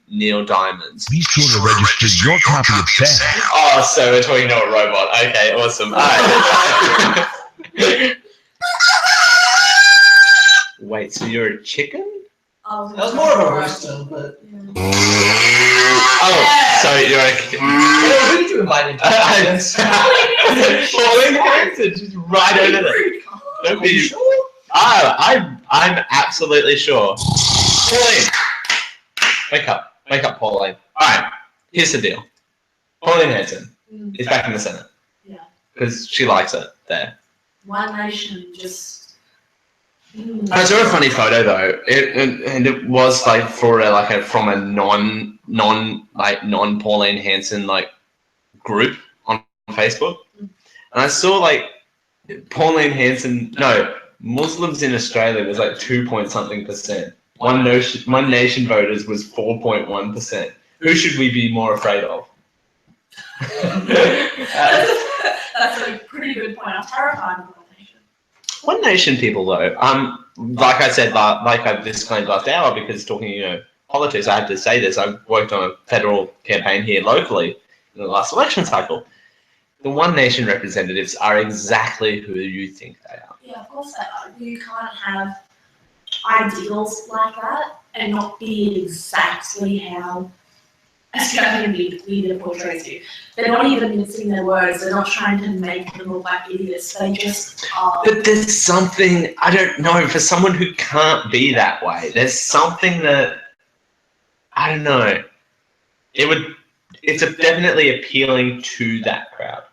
Neil Diamond? Be sure to register your copy of Sam. Oh, so we're talking to a robot. Okay, awesome. All right. Wait, so you're a chicken? Oh, That was more of a rooster, but. Oh, so you're a. Who did you invite into this? Pauline Hanson, just right over there. Don't be sure. Oh, I'm absolutely sure. Pauline, wake up, Pauline. All right, here's the deal. Pauline Hanson is back in the Senate. Yeah. Because she likes it there. One Nation just. I saw a funny photo though, and it was like from a non Pauline Hanson like group on Facebook, and I saw like Pauline Hanson, no, Muslims in Australia was like 2-point-something%. One Nation voters was 4.1%. Who should we be more afraid of? That's a pretty good point. I'm terrified of One Nation. One Nation people though, like I said, like I disclaimed last hour, because talking, politics, I have to say this. I've worked on a federal campaign here locally in the last election cycle. The One Nation representatives are exactly who you think they are. Yeah, of course they are. You can't have ideals like that and not be exactly how Australian media portrays you. They're not even mincing their words. They're not trying to make them look like idiots. They just are. But there's something, I don't know, for someone who can't be that way, there's something that, I don't know, it's definitely appealing to that crowd.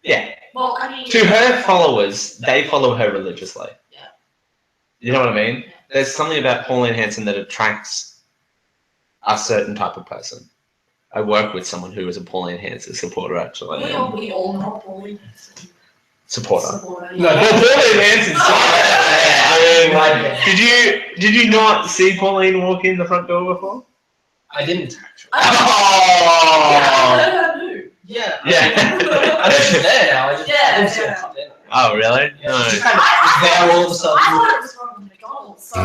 Yeah. Well, I mean, to her followers, they follow her religiously. Yeah. You know what I mean? Yeah. There's something about Pauline Hanson that attracts a certain type of person. I work with someone who is a Pauline Hanson supporter, actually. We all know Pauline Hanson. Supporter. Yeah. No, Pauline Hanson. I mean, did you not see Pauline walk in the front door before? I didn't actually. Oh. Yeah. Yeah. I know she's there now. I didn't see her come in. Oh, really? Yeah, No. she's kind of there all of a sudden. I thought it was from McDonald's. So.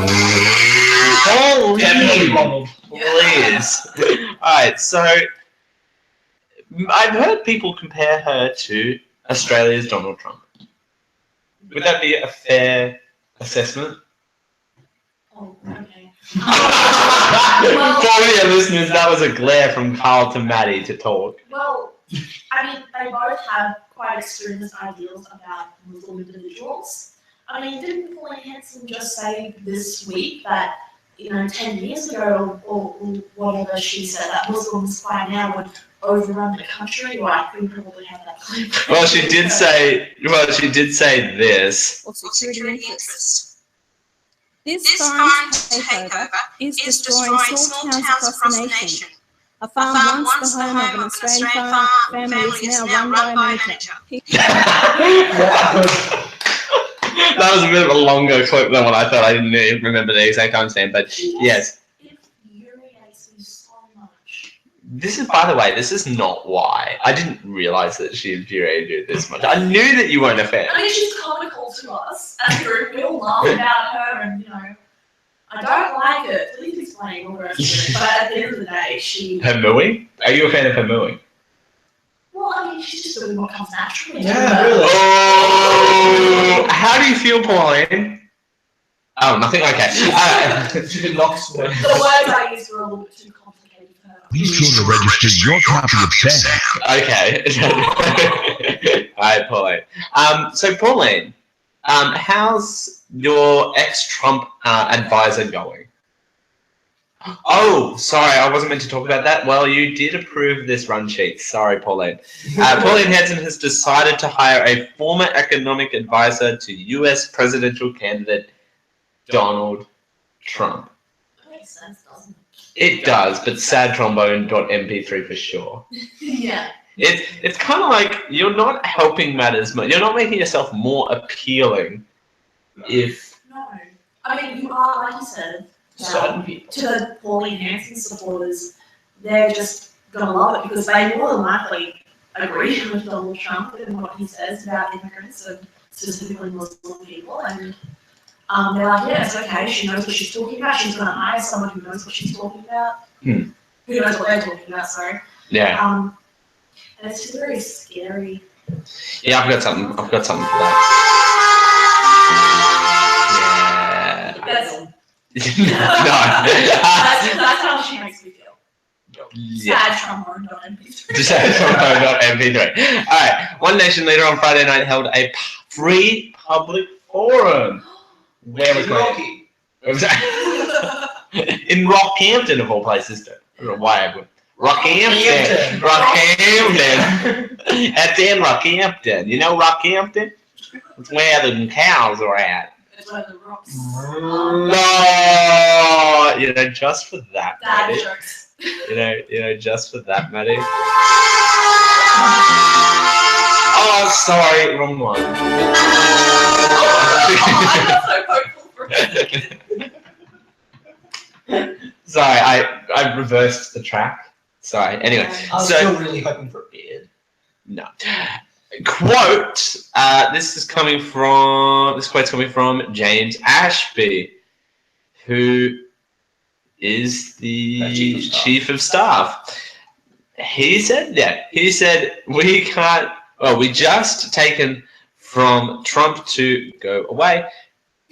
Please. Alright, so I've heard people compare her to Australia's Donald Trump. Would that be a fair assessment? Oh, okay. For your listeners, that was a glare from Karl to Maddie to talk. Well, I mean, they both have quite extremist ideals about Muslim individuals. I mean, didn't Pauline Hanson just say this week that, 10 years ago or whatever she said, that Muslims by now would overrun the country? Well, I could probably have that claim. Well, she did say this. Or security interest. This foreign takeover is destroying small towns across the nation. A farm once the home of an Australian family is now run by a manager. That was a bit of a longer clip than what I thought. I didn't even remember the exact timestamp, but yes. It infuriates me so much. This is, by the way, this is not why. I didn't realize that she infuriated you this much. I knew that you weren't a fan. I mean, she's comical to us as a group. We all laugh about her, and I don't like it. Please explain all the rest of it. But at the end of the day, she. Her mooing? Are you a fan of her mooing? Well, I mean, she's just doing what comes naturally. Yeah, really. Oh, how do you feel, Pauline? Oh, nothing. Okay. She's been knocked. The words I used were a little bit too complicated for her. Be sure to register your copy of Sam. Okay. All right, Pauline. So, Pauline, how's your ex-Trump advisor going? Oh, sorry, I wasn't meant to talk about that. Well, you did approve this run sheet. Sorry, Pauline. Pauline Hanson has decided to hire a former economic advisor to U.S. presidential candidate Donald Trump. That makes sense, doesn't It does, but sadtrombone.mp3 for sure. it? Yeah. It's kind of like you're not helping matters much. You're not making yourself more appealing if... No. I mean, you are, like you said, certain people. to the Pauline Hanson supporters, they're just going to love it because they more than likely agree with Donald Trump and what he says about immigrants and specifically Muslim people. And They're like, yeah, it's okay. She knows what she's talking about. She's going to hire someone who knows what she's talking about. Hmm. Who knows what they're talking about, sorry. Yeah. And it's just very scary. Yeah, I've got something for that. Yeah. That's how she makes me feel. Yeah. Sad trauma, not MP3. Sad trauma, not MP3. All right. One Nation leader on Friday night held a free public forum. Where was Rocky? In Rockhampton, of all places. I don't know why I would. Rockhampton. That's in Rockhampton. You know Rockhampton? It's where the cows are at. It's where the rocks. No, you know, just for that, Maddie. You know, just for that, Maddie. Oh, sorry, wrong one. I got so hopeful for a second. Sorry, I reversed the track. Sorry. Anyway, I was still really hoping for a beard. No. Quote. This quote's coming from James Ashby, who is the chief of staff. He said we can't. Well, we just taken from Trump to go away.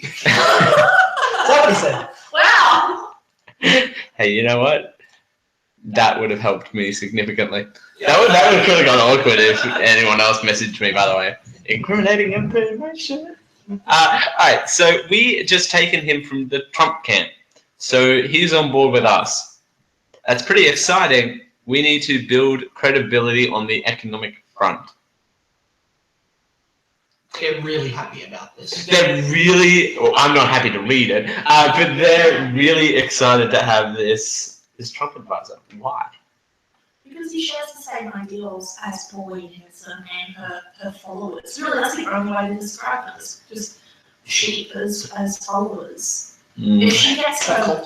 That's what he said. Wow. Hey, you know what? That would have helped me significantly. That would have really got awkward if anyone else messaged me, by the way. Incriminating information. Alright, so we just taken him from the Trump camp. So he's on board with us. That's pretty exciting. We need to build credibility on the economic front. They're really happy about this. They're really, well, I'm not happy to read it, but they're really excited to have this Trump advisor. Why? Because he shares the same ideals as Pauline Hanson and her followers. Really, that's the only way to describe them, is just sheep as followers. If she gets her,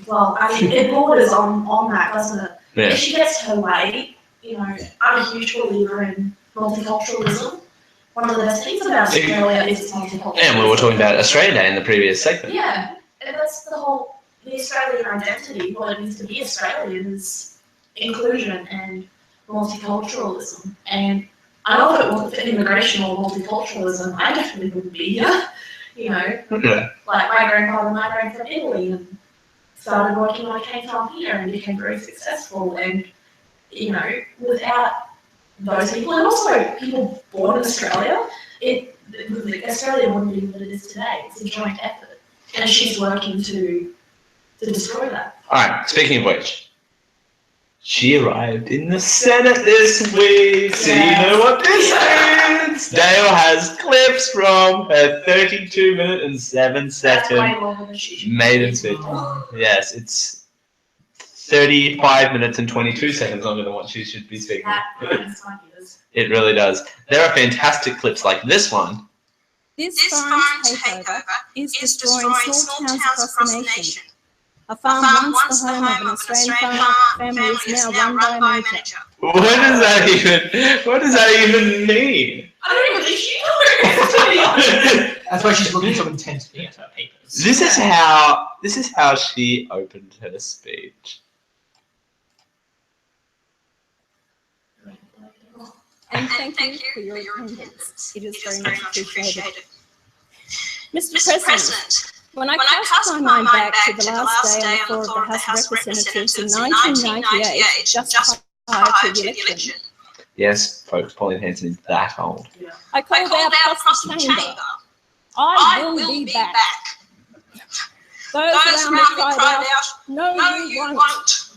well, I mean, it borders on that, doesn't it? Yeah. If she gets her way, you know, I'm a huge believer in multiculturalism. One of the best things about Australia is its multiculturalism. And we were talking about Australia in the previous segment. Yeah, and that's the Australian identity. What it means to be Australian is inclusion and multiculturalism. And I know if it wasn't for immigration or multiculturalism, I definitely wouldn't be here. You know, like my grandfather migrated from Italy and started working when I came from here and became very successful. And, you know, without those people, and also people born in Australia, Australia wouldn't be what it is today. It's a joint effort. And she's working to destroy that. Alright, speaking of which, she arrived in the Senate this week, so you know what this means. Dale has clips from her 32-minute and 7-second maiden speech. Yes, it's 35 minutes and 22 seconds longer than what she should be speaking. It really does. There are fantastic clips like this one. This foreign takeover is destroying small towns across the nation. A farm once the home of an Australian family is now run by a manager. What does that even mean? I don't even think she knows. That's why she's looking so intensely at her papers. This is how she opened her speech. And thank you for your attendance. It is very much appreciated. Mr. President, when I cast my mind back to the last day on the floor of the House of Representatives in 1998, just prior to the election, Yes, folks, Pauline Hanson is that old. I called out across the chamber, I will be back. Those around me cried out, no, you won't.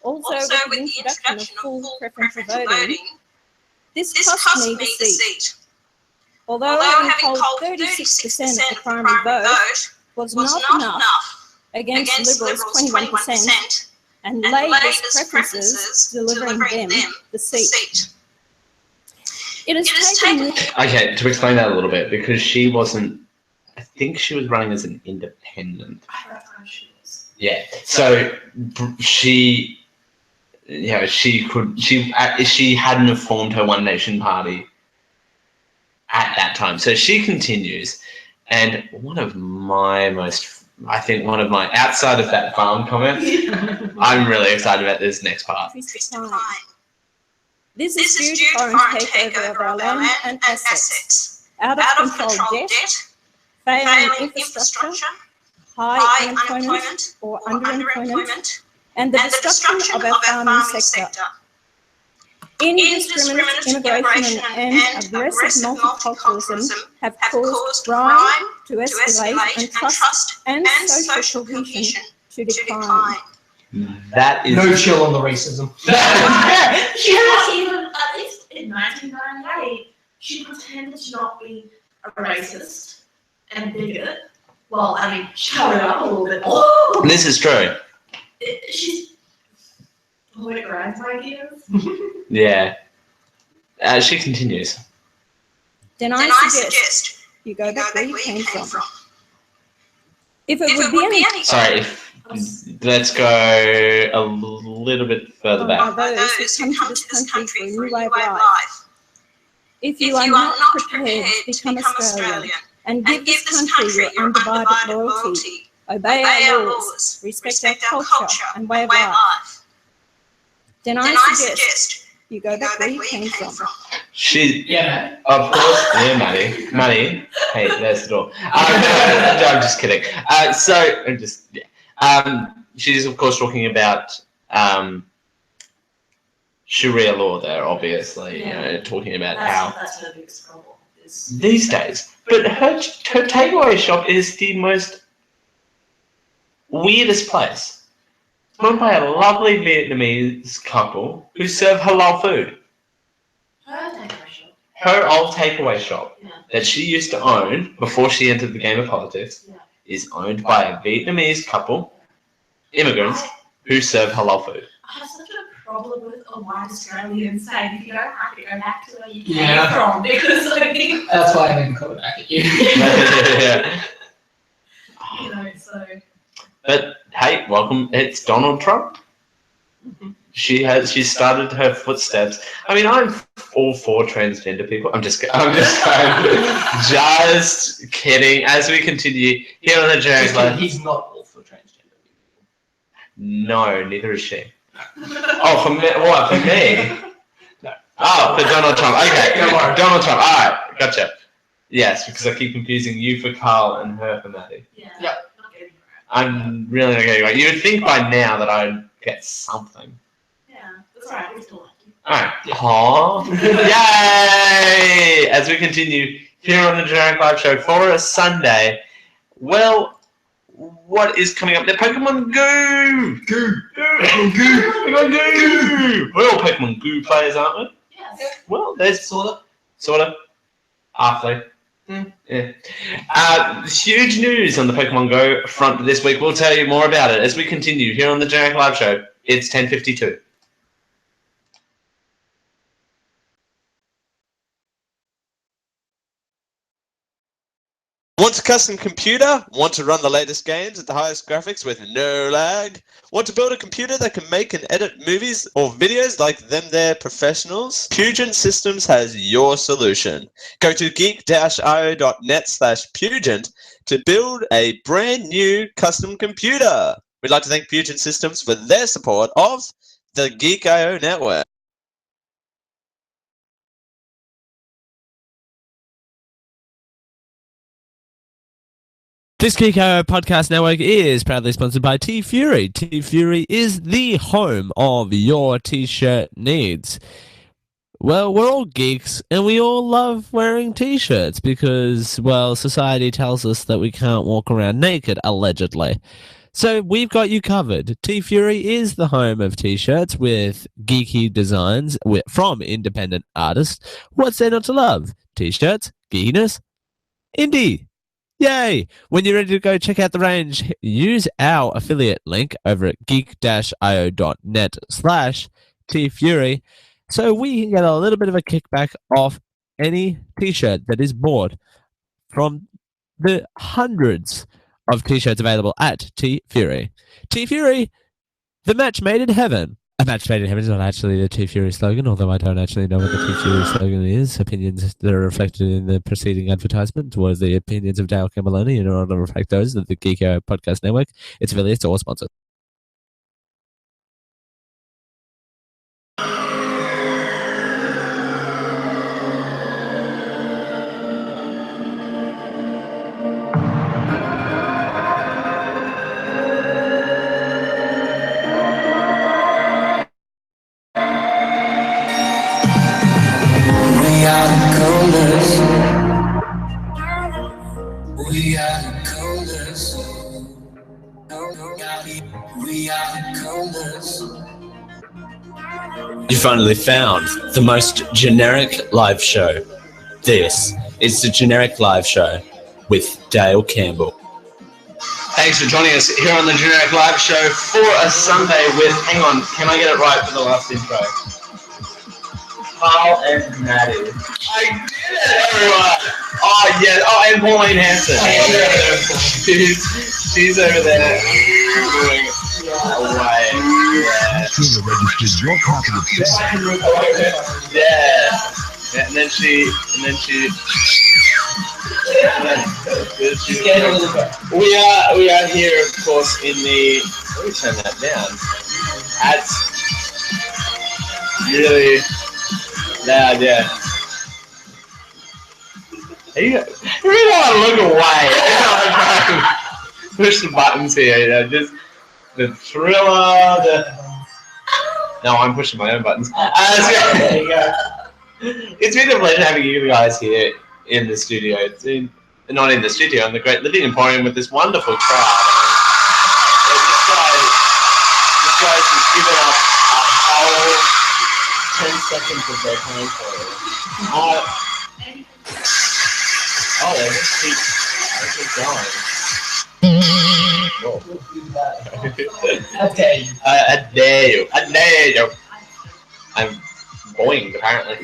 Also, with the introduction of full preferential voting, this cost me the seat. Although having polled 36% of the primary vote was not enough against Liberals' 21% and Labor's preferences delivering them the seat. It has taken... Okay, to explain that a little bit, because she wasn't, I think she was running as an independent. Yeah, so she she hadn't have formed her One Nation party at that time. So she continues, and one of my outside of that farm comment, I'm really excited about this next part. This is due to foreign takeover of our land and assets, out of control debt, failing infrastructure, high unemployment or underemployment, and the destruction of our farming sector. Indiscriminate immigration and aggressive multiculturalism have caused crime to escalate and trust and social cohesion to decline. That is no chill on the racism. Even at least in 1998, she pretended to not be a racist and bigot. Well, I mean, shut it up a little bit more. This is true. She's what it grinds my gears. Yeah. She continues. Then I suggest you go back where you came from. If it would be any... Sorry, let's go a little bit further back. Those who come to this country for a new way of life. If you are not prepared to become Australian and give this country your undivided loyalty, obey our laws, respect our culture and way of life, then I suggest you go back where you came from. Of course, yeah, Maddie. Hey, there's the door. I'm just kidding. She's of course talking about Sharia law there, obviously. Yeah. Talking about That's her biggest problem. these days. But her takeaway shop is the most weirdest place. It's run by a lovely Vietnamese couple who serve halal food. Her old takeaway shop that she used to own before she entered the game of politics is owned by a Vietnamese couple, immigrants, who serve halal food. I have such a problem with a white Australian saying if you don't like it, go back to where you came from, because I think that's why I didn't call it back at you. So. But hey, welcome. It's Donald Trump. She started her footsteps. I mean, I'm all for transgender people. I'm just kidding. As we continue here on the Jazz, he's not all for transgender people. No, neither is she. Oh, for me? What, for me? No. Oh, for Donald Trump. Okay, Donald Trump. All right, gotcha. Yes, because I keep confusing you for Karl and her for Maddie. Yeah. I'm really not getting right. You would think by now that I'd get something. That's alright, we still like you. Alright. Aww. Yay! As we continue here on the Generic Live Show for a Sunday, well, what is coming up? The Pokemon Go! Pokemon Go! We're all Pokemon Go players, aren't we? Yes. Well, there's sort of. Halfway. Yeah. Huge news on the Pokemon Go front this week. We'll tell you more about it as we continue here on the Generic Live Show. It's 10:52. Want a custom computer? Want to run the latest games at the highest graphics with no lag? Want to build a computer that can make and edit movies or videos like them they're professionals? Pugent Systems has your solution. Go to geek-io.net/Pugent to build a brand new custom computer. We'd like to thank Pugent Systems for their support of the Geek.io network. This Geek.io podcast network is proudly sponsored by T-Fury. T-Fury is the home of your t-shirt needs. Well, we're all geeks and we all love wearing t-shirts because, well, society tells us that we can't walk around naked, allegedly. So we've got you covered. T-Fury is the home of t-shirts with geeky designs from independent artists. What's there not to love? T-shirts, geekiness, indie. Yay! When you're ready to go check out the range, use our affiliate link over at geek-io.net/TFury so we can get a little bit of a kickback off any t-shirt that is bought from the hundreds of t-shirts available at T-Fury. T-Fury, the match made in heaven. A match made in heaven is not actually the Too Fury slogan, although I don't actually know what the Too Fury slogan is. Opinions that are reflected in the preceding advertisement was the opinions of Dale Campbelloni in order to reflect those of the Geek Hour Podcast Network, its affiliates, or sponsors. We are the coldest. We are the coldest. We are the coldest. You finally found the most generic live show. This is the Generic Live Show with Dale Campbell. Thanks for joining us here on the Generic Live Show for a Sunday with, hang on, can I get it right for the last intro? Karl and Maddie. I did it, everyone! Oh, yeah. Oh, and Pauline Hanson. She's over there doing away. Yeah. Your copy of Yeah. And then she we are here, of course, in the. Let me turn that down. That's really loud, yeah. You really want to look away. Push the buttons here, you know, just the thriller, No, I'm pushing my own buttons. There you go. It's been a pleasure having you guys here in the studio. Not in the studio, in the Great Living Emporium with this wonderful crowd. This guy's just given up a whole 10 seconds of their time for you. Let's keep going. Whoa. I dare you. I'm boing, apparently.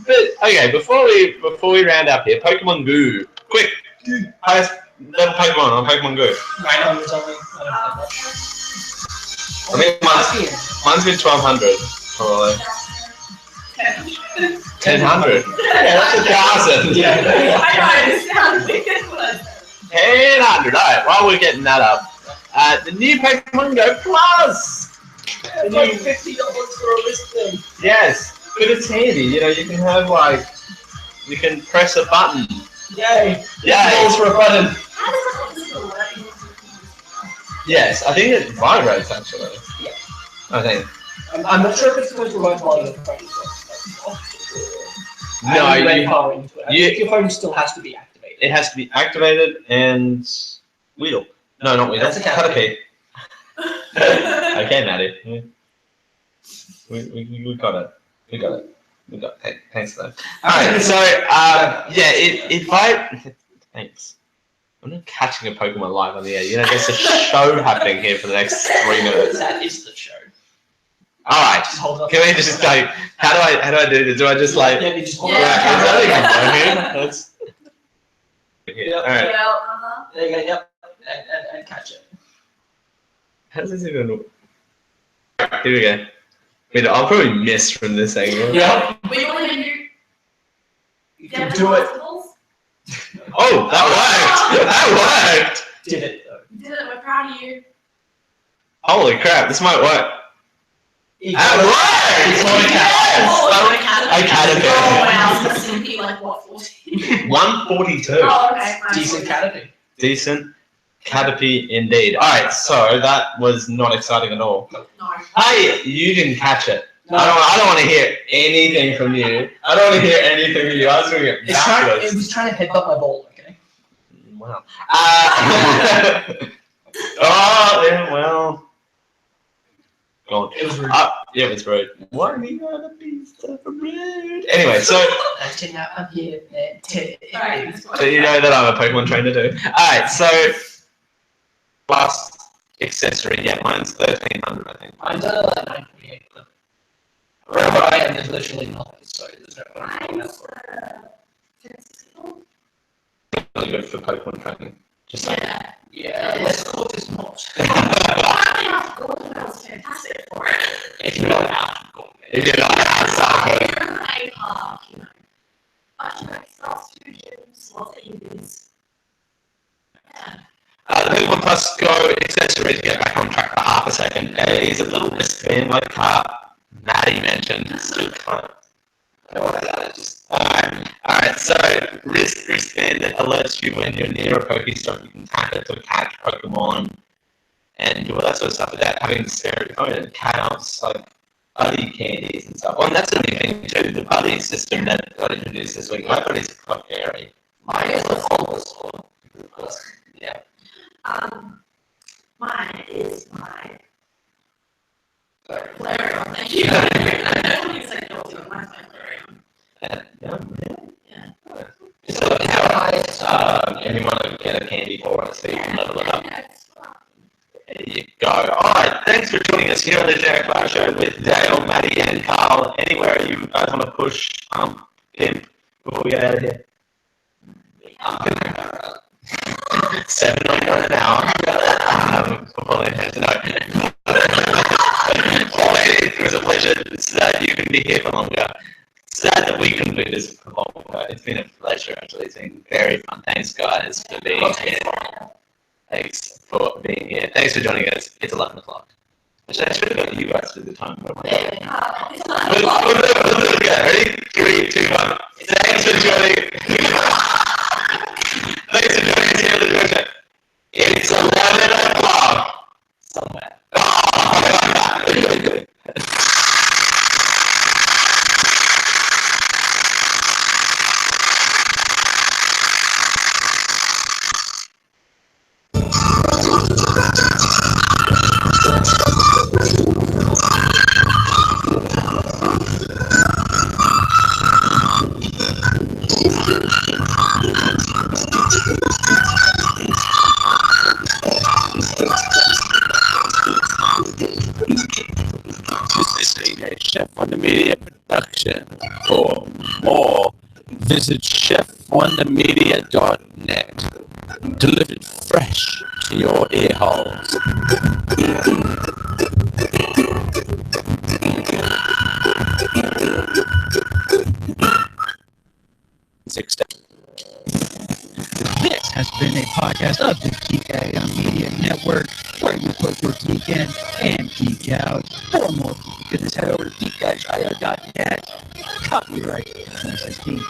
But okay, before we round up here, Pokemon Go. Quick, highest level Pokemon on Pokemon Go. 900 something. I mean, mine's been 1200 probably. 1000. Yeah, that's 1000. Yeah. I know, it sounds ridiculous. 1000. Alright, while we're getting that up, the new Pokemon Go Plus. It's like $50 for a wrist thing. Yes, but it's handy. You know, you can have you can press a button. Yay! Yay! For a button. Yes, I think it vibrates actually. Yeah. I think. I'm not sure if it's going to work while you're playing. No, your phone still has to be activated. It has to be activated and wheel. No, not wheel. That's a Caterpie. Okay, Maddie. We got it. We got it. Thanks though. Alright, so if I thanks. I'm not catching a Pokemon live on the air. You know, there's a show happening here for the next 3 minutes. That is the show. All right. Can we just like? How do I do this? Do I just like? Yeah, you just hold All right. There you go. Yep. And catch it. How does this even work? Here we go. Wait, I'll probably miss from this angle. Yeah. We only can do. You can do it. Oh, that worked! Did it though. You did it. We're proud of you. Holy crap! This might work. That worked! I Caterpie. Oh wow, so simply like what 40? 142. Oh, okay. Decent Caterpie. Decent Caterpie indeed. All right, so that was not exciting at all. No. Hey, you didn't catch it. No. I don't want to hear anything from you. I don't want to hear anything from you. I was doing it backwards. It was trying to headbutt my ball. Okay. Wow. Oh, yeah, well. Go on. It was rude. Yeah, it was rude. Why are you gonna be so rude? Anyway, so I'm here. so you know that I'm a Pokemon trainer too. Alright, so last accessory, yeah, mine's 1300, I think. I'm done at 928. Wherever I am, there's literally nothing. So there's no Really good for Pokemon training. Just like yeah. Let's call this not. Golden Bell's fantastic for it. If you're not out, if you're not outside, but self studios, lots of EVs. The people plus go accessory to get back on track for half a second. Is a little wristband like Maddie mentioned. Still can't know what that is. Alright, so wristband that alerts you when you're near a Pokestop. You can tap it to catch Pokemon and do all that sort of stuff without having to stare at your phone and counts like buddy candies and stuff. Well, and that's the only thing too, the buddy system that got introduced this week. My buddy's quite hairy. Mine is the oldest one. Yeah. Mine is my Clarion. Thank you. So if you want to get a candy for us, so you can level it up. There you go. Alright, thanks for joining us here on the Jack Bar Show with Dale, Maddie, and Karl. Anywhere you guys want to push in before we get out of here? $7.99 an hour. It was a pleasure. It's sad you can be here for longer. Sad that we couldn't do this for longer. It's been a pleasure, actually. It's been very fun. Thanks, guys, for being here. Thanks for being here. Thanks for joining us. It's 11 o'clock. Actually, I should have got you guys to the time. Ready? 3, 2, 1. Thanks for joining. Thanks for joining us here on the show. It's 11 o'clock. Somewhere. Chef on the Media production. For more, visit chefwondermedia.net. Delivered fresh to your ear holes. This has been a podcast of the Geek Out Media Network, where you put your geek in and geek out. For more geek goodness, head over to geek-io.net. Copyright 2016.